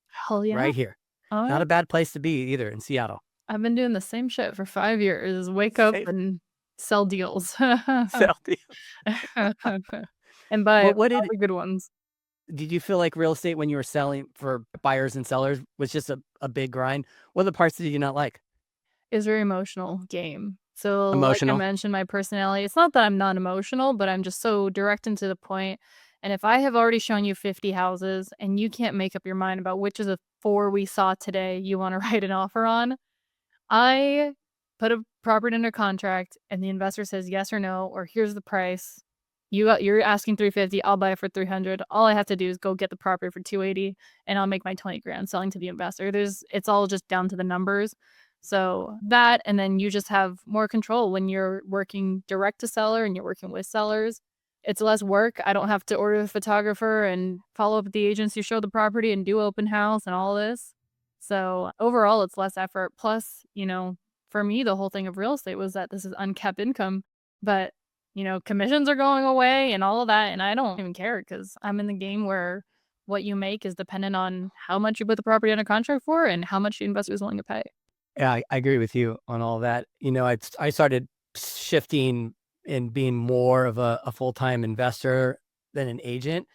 Hell yeah. right here. Oh, Not yeah. a bad place to be either in Seattle. I've been doing the same shit for 5 years. Wake up Safe. and sell deals. Self. And buy What all the good ones. did you feel like real estate when you were selling for buyers and sellers was just a big grind? What are the parts did you not like? Is very emotional game. So, like I Emotional? mentioned, my personality it's not that I'm not emotional, but I'm just so direct and to the point, and if I have already shown you 50 houses and you can't make up your mind about which of the 4 we saw today you wanna write an offer on, I put a property under contract and the investor says yes or no, or here's the price. You're asking 350, I'll buy it for 300. All I have to do is go get the property for 280 and I'll make my 20 grand selling to the investor. It's all just down to the numbers. So that and then you just have more control when you're working direct to seller and you're working with sellers. It's less work. I don't have to order a photographer and follow up with the agents who show the property and do open house and all this. So, overall, it's less effort. Plus, for me, the whole thing of real estate was that this is unkept income, but, commissions are going away and all of that, and I don't even care because 'cause I'm in the game where what you make is dependent on how much you put the property under contract for and how much the investor is willing to pay. Yeah, I agree with you on all that. I started shifting and being more of a full-time investor than an agent.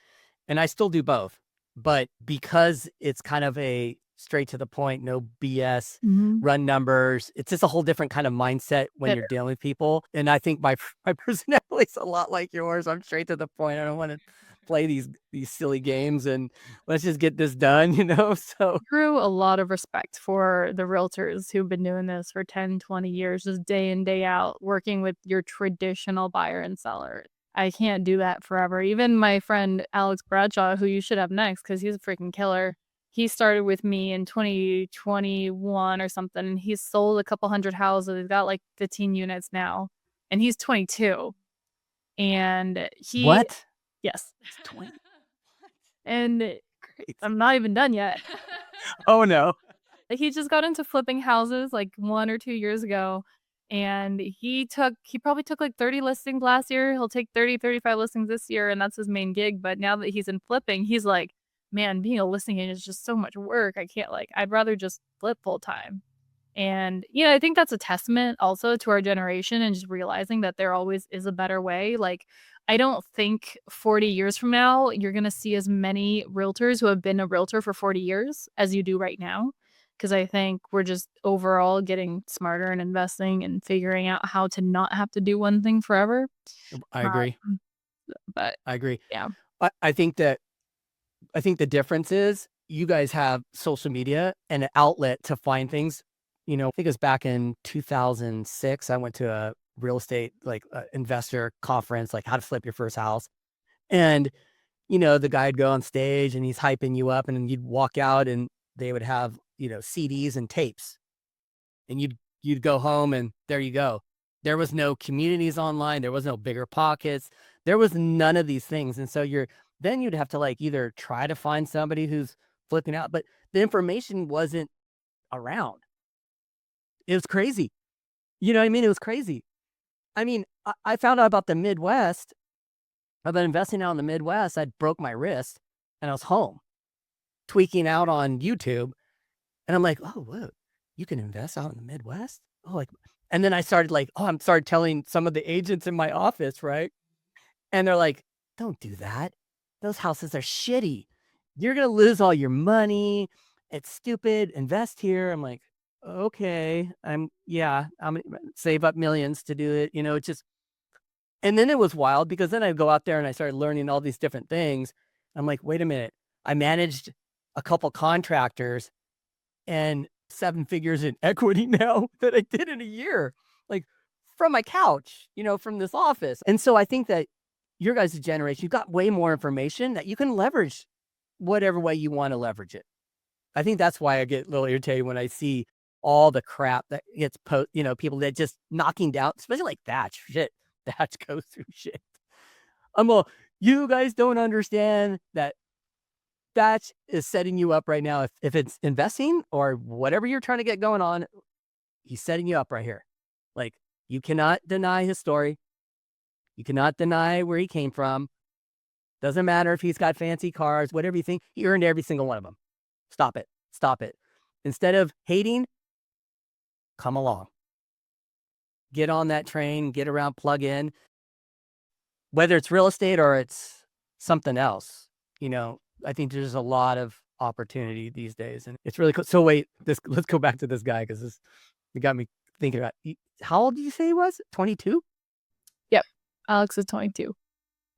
And I still do both. But because it's kind of a straight to the point, no BS, Mhm. run numbers, it's just a whole different kind of mindset when It you're dealing with people. And I think my my personality is a lot like yours. I'm straight to the point. I don't want to play these silly games and let's just get this done, So grew a lot of respect for the realtors who've been doing this for 10, 20 years, just day in, day out, working with your traditional buyer and seller. I can't do that forever. Even my friend Alex Bradshaw, who you should have next because he's a freaking killer, he started with me in 2021 or something, and he's sold a couple hundred houses. He's got like 15 units now, and he's 22. And he, What? yes, It's 20. and Great. I'm not even done yet. Oh no. Like, he just got into flipping houses like 1 or 2 years ago, and he probably took like 30 listings last year. He'll take 30, 35 listings this year, and that's his main gig. But now that he's in flipping, he's like, "Man, being a listing agent is just so much work. I can't like I'd rather just flip full time." And, I think that's a testament also to our generation and just realizing that there always is a better way. Like, I don't think 40 years from now, you're going to see as many realtors who have been a realtor for 40 years as you do right now. Cause I think we're just overall getting smarter and investing and figuring out how to not have to do one thing forever. I agree. Um, but I agree. yeah. I think that I think the difference is you guys have social media and an outlet to find things. I think it was back in 2006. I went to a real estate investor conference, like how to flip your first house. And, the guy'd go on stage and he's hyping you up and then you'd walk out and they would have, CDs and tapes and you'd go home and there you go. There was no communities online. There was no bigger pockets. There was none of these things. And so then you'd have to like either try to find somebody who's flipping out, but the information wasn't around. It was crazy. You know what I mean? It was crazy. I mean, I found out about the Midwest. I've been investing out in the Midwest. I broke my wrist and I was home tweaking out on YouTube. And I'm like, oh, whoa, you can invest out in the Midwest? Oh, and then I started started telling some of the agents in my office, right? And they're like, don't do that. Those houses are shitty. You're going to lose all your money. It's stupid. Invest here. I'm like, okay, I'm gonna save up millions to do it. It's just, and then it was wild because then I go out there and I started learning all these different things. I'm like, wait a minute. I managed a couple contractors and 7 figures in equity now that I did in a year, like from my couch, from this office. And so I think that your guys' generation, you've got way more information that you can leverage whatever way you want to leverage it. I think that's why I get a little irritated when I see all the crap that gets people that just knocking down, especially like Thatch. Shit, Thatch goes through shit. I'm all, you guys don't understand that Thatch is setting you up right now. If it's investing or whatever you're trying to get going on, he's setting you up right here. Like, you cannot deny his story. You cannot deny where he came from. Doesn't matter if he's got fancy cars, whatever you think, he earned every single one of them. Stop it. Stop it. Instead of hating, come along. Get on that train, get around, plug in. Whether it's real estate or it's something else, I think there's a lot of opportunity these days, and it's really cool. So wait, let's go back to this guy because it got me thinking about. How old did you say he was? 22, Yep. Alex is 22.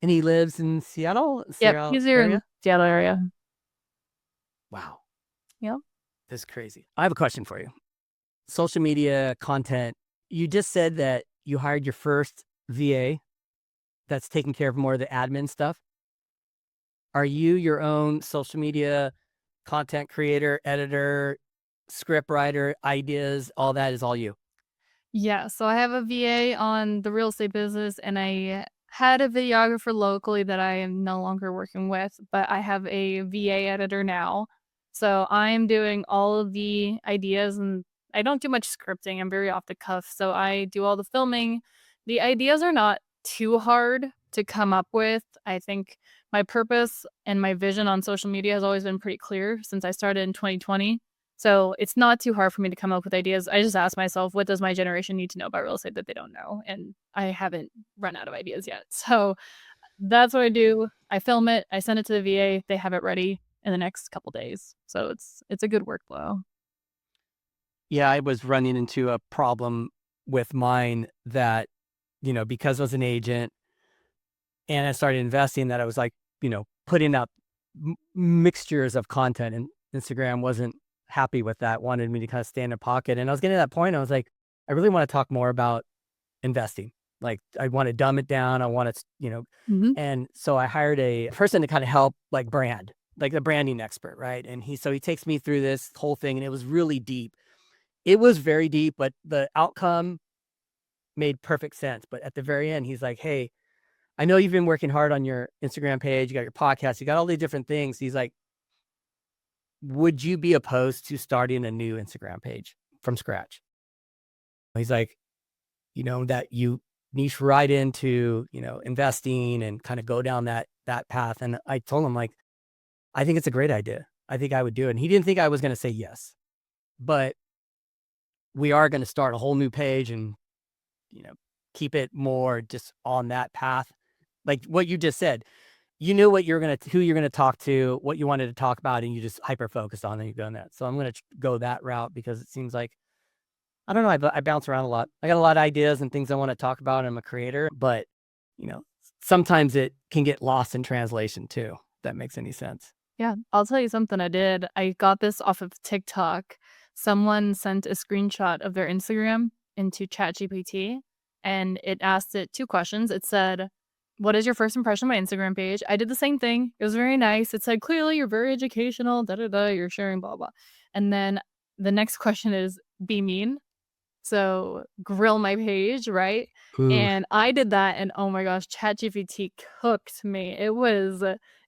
and he lives in Seattle, Yep. Seattle He's here in area. Seattle area. Wow, Yep. this is crazy. I have a question for you. Social media content. You just said that you hired your first VA that's taking care of more of the admin stuff. Are you your own social media content creator, editor, script writer, ideas, all that is all you? Yeah, so I have a VA on the real estate business, and I had a videographer locally that I am no longer working with, but I have a VA editor now. So I'm doing all of the ideas, and I don't do much scripting. I'm very off the cuff. So I do all the filming. The ideas are not too hard to come up with. I think my purpose and my vision on social media has always been pretty clear since I started in 2020. So it's not too hard for me to come up with ideas. I just ask myself, what does my generation need to know about real estate that they don't know? And I haven't run out of ideas yet. So that's what I do. I film it, I send it to the VA, they have it ready in the next couple days. So it's a good workflow. Yeah, I was running into a problem with mine that, because I was an agent and I started investing, that I was like, putting up mixtures of content, and Instagram wasn't happy with that, wanted me to kind of stay in a pocket. And I was getting to that point, I was like, I really want to talk more about investing. Like, I want to dumb it down. I want to, Mhm. and so I hired a person to kind of help like brand, like the branding expert, right? And he takes me through this whole thing, and it was really deep. It was very deep, but the outcome made perfect sense. But at the very end, he's like, "Hey, I know you've been working hard on your Instagram page, you got your podcast, you got all these different things." He's like, "Would you be opposed to starting a new Instagram page from scratch?" He's like, that you niche right into, investing and kind of go down that path. And I told him, like, I think it's a great idea. I think I would do it. And he didn't think I was going to say yes, but we are going to start a whole new page and, you know, keep it more just on that path. Like what you just said, you knew what you're going to, who you're going to talk to, what you wanted to talk about, and you just hyper focused on, and you've done that. So I'm going to go that route because it seems like, I don't know, I bounce around a lot. I got a lot of ideas and things I want to talk about. I'm a creator, but, you know, sometimes it can get lost in translation too. If that makes any sense. Yeah, I'll tell you something I did. I got this off of TikTok. Someone sent a screenshot of their Instagram into ChatGPT, and it asked it 2 questions. It said, "What is your first impression of my Instagram page?" I did the same thing. It was very nice. It said, "Clearly, you're very educational, da da da, you're sharing blah blah." And then the next question is, "Be mean." So, grill my page, right? Ooh. And I did that, and oh my gosh, ChatGPT cooked me.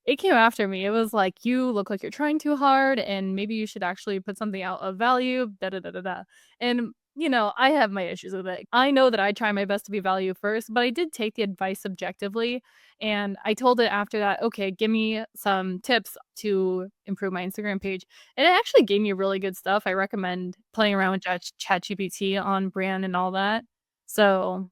It came after me. It was like, "You look like you're trying too hard, and maybe you should actually put something out of value, da da da da da." And, I have my issues with it. I know that I try my best to be value first, but I did take the advice objectively, and I told it after that, "Okay, give me some tips to improve my Instagram page." And it actually gave me really good stuff. I recommend playing around with ChatGPT on brand and all that. So,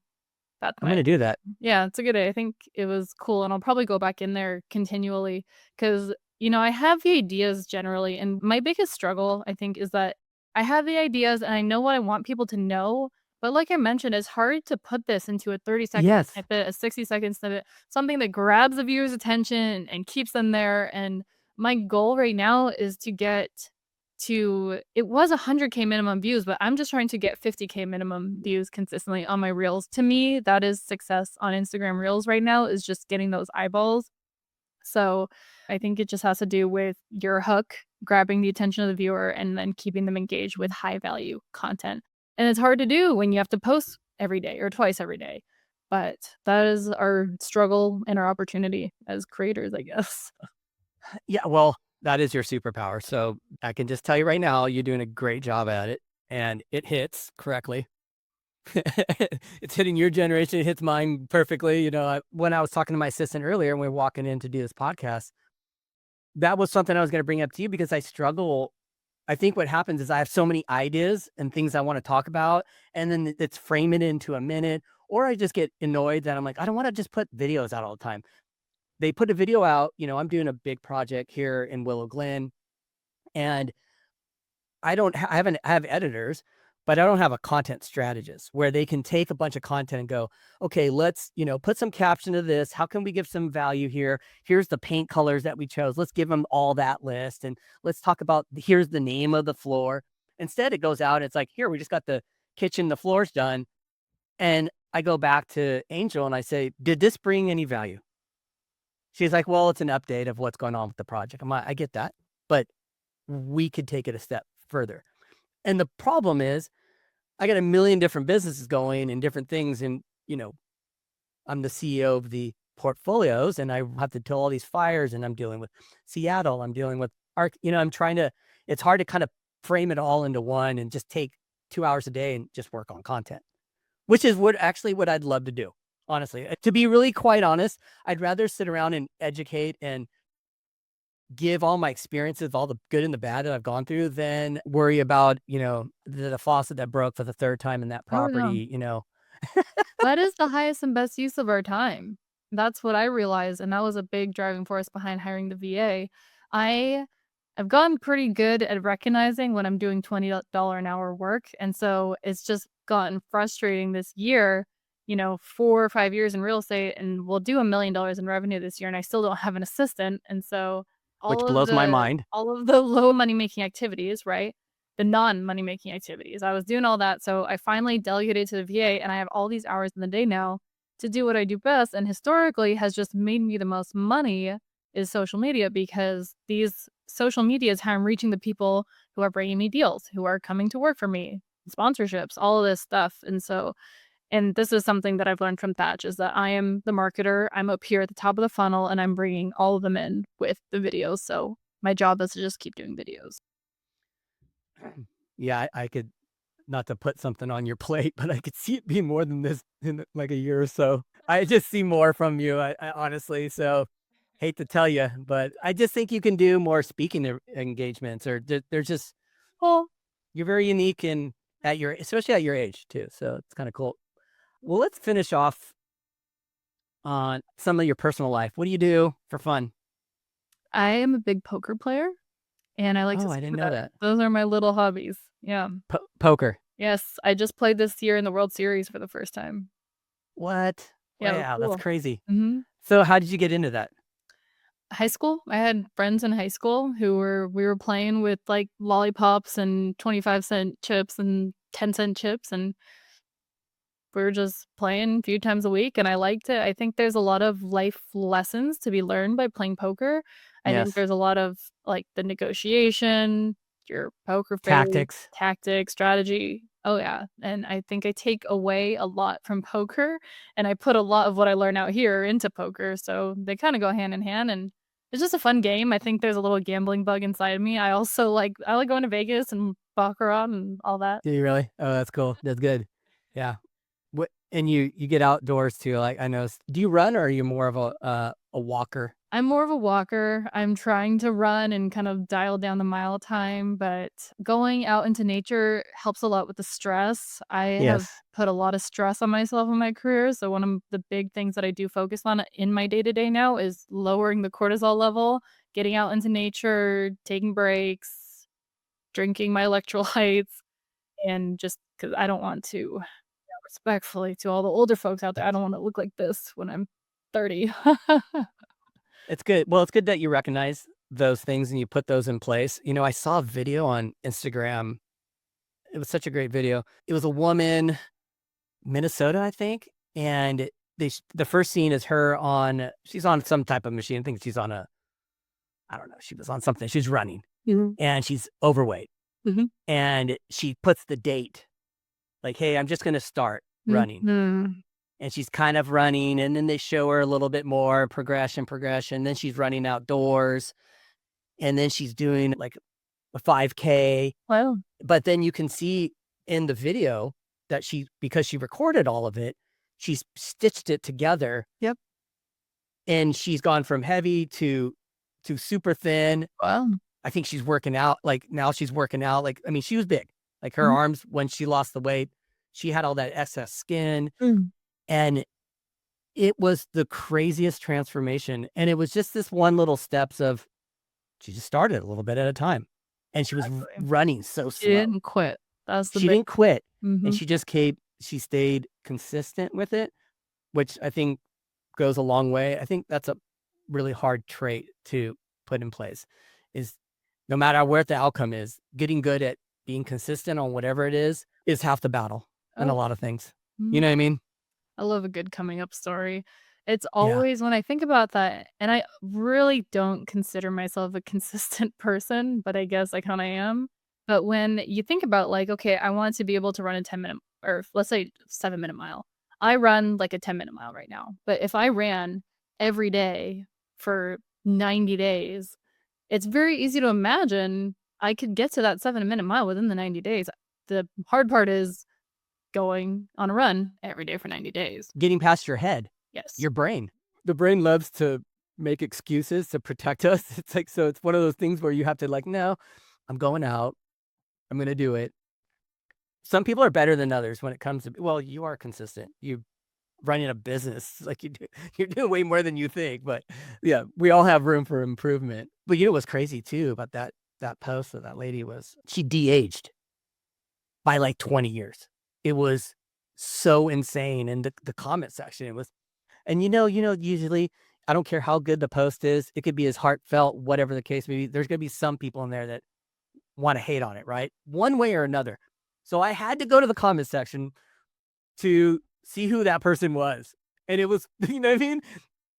that's I'm going to do that. yeah, it's a good I think it was cool, and I'll probably go back in there continually because I have the ideas generally, and my biggest struggle, I think, is that I have the ideas and I know what I want people to know, but like I mentioned, it's hard to put this into a 30-second Yes. snippet, a 60-second snippet, something that grabs the viewer's attention and keeps them there, and my goal right now is to get to it was 100K minimum views, but I'm just trying to get 50K minimum views consistently on my reels. To me, that is success on Instagram Reels right now is just getting those eyeballs. So, I think it just has to do with your hook, grabbing the attention of the viewer, and then keeping them engaged with high value content. And it's hard to do when you have to post every day or twice every day. But that is our struggle and our opportunity as creators, I guess. Yeah. Well, that is your superpower. So I can just tell you right now, you're doing a great job at it, and it hits correctly. It's hitting your generation. It hits mine perfectly. When I was talking to my assistant earlier and we were walking in to do this podcast, that was something I was going to bring up to you because I struggle. I think what happens is I have so many ideas and things I want to talk about, and then it's frame it into a minute, or I just get annoyed that I'm like, I don't want to just put videos out all the time. They put a video out. I'm doing a big project here in Willow Glen, and I have editors, but I don't have a content strategist where they can take a bunch of content and go, okay, let's, put some caption to this. How can we give some value here? Here's the paint colors that we chose. Let's give them all that list. And let's talk about, here's the name of the floor. Instead, it goes out. It's like, here, we just got the kitchen, the floor's done. And I go back to Angel and I say, did this bring any value? She's like, well, it's an update of what's going on with the project. I'm like, I get that, but we could take it a step further. And the problem is I got a million different businesses going and different things. And, I'm the CEO of the portfolios and I have to tell all these fires, and I'm dealing with Seattle. I'm dealing with ARC, it's hard to kind of frame it all into one and just take 2 hours a day and just work on content, which is what I'd love to do. Honestly, to be really quite honest, I'd rather sit around and educate and give all my experiences, all the good and the bad that I've gone through, than worry about, the faucet that broke for the third time in that Oh, no. property. That is the highest and best use of our time. That's what I realized, and that was a big driving force behind hiring the VA. I have gotten pretty good at recognizing when I'm doing $20 an hour work, and so it's just gotten frustrating this year, 4 or 5 years in real estate, and we'll do $1,000,000 in revenue this year, and I still don't have an assistant, and so Which all of blows my the mind. all of the low money making activities, right? The non-money making activities. I was doing all that, so I finally delegated to the VA, and I have all these hours in the day now, to do what I do best and historically has just made me the most money is social media because these social media is how I'm reaching the people who are bringing me deals, who are coming to work for me, sponsorships, all of this stuff. And this is something that I've learned from Thatch is that I am the marketer. I'm up here at the top of the funnel and I'm bringing all of them in with the videos. So my job is to just keep doing videos. Yeah, I could not to put something on your plate, but I could see it being more than this in like a year or so. I just see more from you, I honestly. So hate to tell you, but I just think you can do more speaking engagements, or they're just, well, you're very unique in at your, especially at your age too. So it's kind of cool. Well, let's finish off on some of your personal life. What do you do for fun? I am a big poker player and I like to Oh, I speak didn't with know that. that. Those are my little hobbies. Yeah. Poker. Yes. I just played this year in the World Series for the first time. What? Yeah, it was Wow, that's cool. crazy. Mhm. So how did you get into that? High school, I had friends in high school who we were playing with, like, lollipops and 25-cent chips and 10-cent chips, and we were just playing a few times a week, and I liked it. I think there's a lot of life lessons to be learned by playing poker. I think Yes. there's a lot of, like, the negotiation, your poker face, Tactics. tactic, strategy. Oh, yeah, and I think I take away a lot from poker, and I put a lot of what I learn out here into poker, so they kinda go hand in hand, and it's just a fun game. I think there's a little gambling bug inside of me. I like going to Vegas and baccarat and all that. Do you really? Oh, that's cool. That's good. Yeah. What, and you get outdoors too, like, I know do you run, or are you more of a walker? I'm more of a walker. I'm trying to run and kind of dial down the mile time, but going out into nature helps a lot with the stress. I have Yes. put a lot of stress on myself in my career, so one of the big things that I do focus on in my day-to-day now is lowering the cortisol level, getting out into nature, taking breaks, drinking my electrolytes, and just because I don't want to respectfully to all the older folks out there, I don't wanna look like this when I'm 30. It's good. Well, it's good that you recognize those things and you put those in place. I saw a video on Instagram. It was such a great video. It was a woman, Minnesota, I think, and the first scene is her on she's on some type of machine. I think she's on a I don't know, she was on something. She's running, Mhm, and she's overweight, mhm, and she puts the date, like, "Hey, I'm just gonna start running." mhm. And she's kind of running, and then they show her a little bit more progression, then she's running outdoors, and then she's doing, like, a 5K, Wow. but then you can see in the video that because she recorded all of it, she's stitched it together, Yep. and she's gone from heavy to super thin. Wow. I think she's working out, like, now she's working out, like, I mean, she was big. Like, her Mhm, arms, when she lost the weight, she had all that excess skin, mm. and it was the craziest transformation, and it was just this one little steps of she just started a little bit at a time, and she was Exactly. running so She slow. didn't quit. That's the She big didn't quit, and mhm. she stayed consistent with it, which I think goes a long way. I think that's a really hard trait to put in place, is no matter where the outcome is, getting good at being consistent on whatever it is half the battle in a Oh, lot of things. You mhm. know what I mean? I love a good coming up story. It's Yeah. always when I think about that and I really don't consider myself a consistent person, but I guess I kinda am. But when you think about, like, okay, I want to be able to run a 10-minute or let's say 7-minute mile. I run, like, a 10-minute mile right now, but if I ran every day for 90 days, it's very easy to imagine I could get to that 7-minute mile within the 90 days. The hard part is going on a run every day for 90 days. Getting past your head, Yes. your brain. The brain loves to make excuses to protect us. It's like, so it's one of those things where you have to, like, no, I'm going out. I'm going to do it. Some people are better than others when it comes to, well, you are consistent. You running a business, like, you're doing way more than you think. But yeah, we all have room for improvement. But what's crazy too about that post of that lady was she de-aged by like 20 years. It was so insane. And the comment section, it was, and usually I don't care how good the post is, it could be as heartfelt, whatever the case may be. There's gonna be some people in there that want to hate on it, right? One way or another. So I had to go to the comment section to see who that person was. And it was, you know what I mean?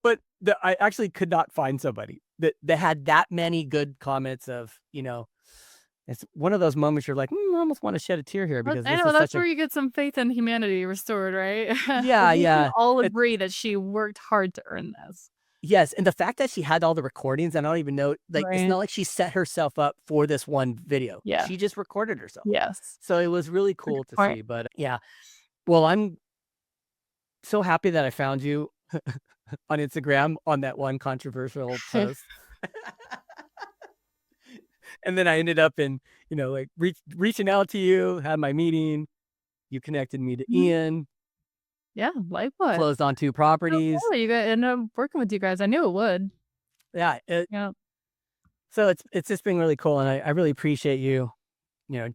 But I actually could not find somebody that had that many good comments of, it's one of those moments you're like, I almost want to shed a tear here But because I this know is that's such a, where you get some faith in humanity restored, right? yeah, We can yeah. all It, agree that she worked hard to earn this. yes. And the fact that she had all the recordings, and I don't even know, like, it's Right. not like she set herself up for this one video. Yeah. She just recorded herself. Yes. So it was really That's a cool good to point. see. But yeah, well, I'm so happy that I found you on Instagram on that one controversial post. And then I ended up in, like reaching out to you, had my meeting. You connected me to Mhm. Ian, Yeah, likewise. closed on 2 So properties. cool you guys ended up working with you guys. I knew it would. Yeah, Yeah. so it's just been really cool, and I really appreciate you,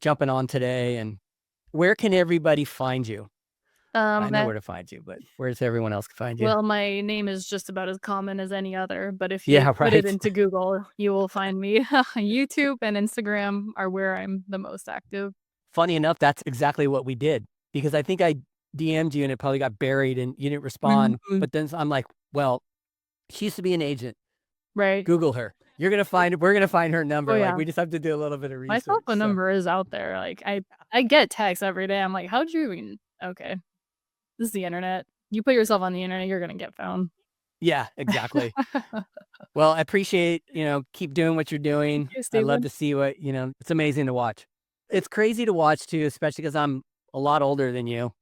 jumping on today. And where can everybody find you? I know That where to find you, but where does everyone else find you? well, my name is just about as common as any other, but if you Yeah, put it right. into Google, you will find me. YouTube and Instagram are where I'm the most active. Funny enough, that's exactly what we did, because I think I DM'd you and it probably got buried and you didn't respond. Mhm. But then I'm like, well, she used to be an agent. Right. Google her. We're gonna find her Oh, number. Like, yeah. we just have to do a little bit of My cell research. phone So number is out there, like, I get texts every day, I'm like, "How'd you even" okay, this is the internet. You put yourself on the internet, you're gonna get found. yeah, exactly. Well, I appreciate, keep doing what you're Thank doing. you, I love Steven. to see what, it's amazing to watch. It's crazy to watch too, especially because I'm a lot older than you.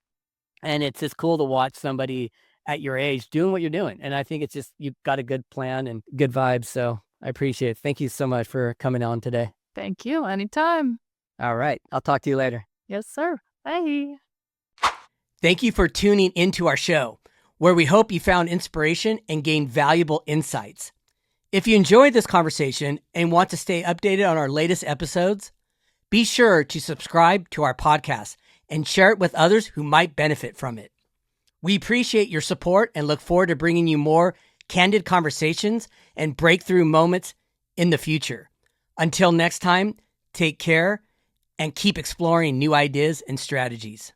And it's just cool to watch somebody at your age doing what you're doing. And I think it's just, you've got a good plan and good vibes. So I appreciate it. Thank you so much for coming on today. Thank you, anytime. All right. I'll talk to you later. Yes, sir. Bye. Thank you for tuning into our show, where we hope you found inspiration and gained valuable insights. If you enjoyed this conversation and want to stay updated on our latest episodes, be sure to subscribe to our podcast and share it with others who might benefit from it. We appreciate your support and look forward to bringing you more candid conversations and breakthrough moments in the future. Until next time, take care and keep exploring new ideas and strategies.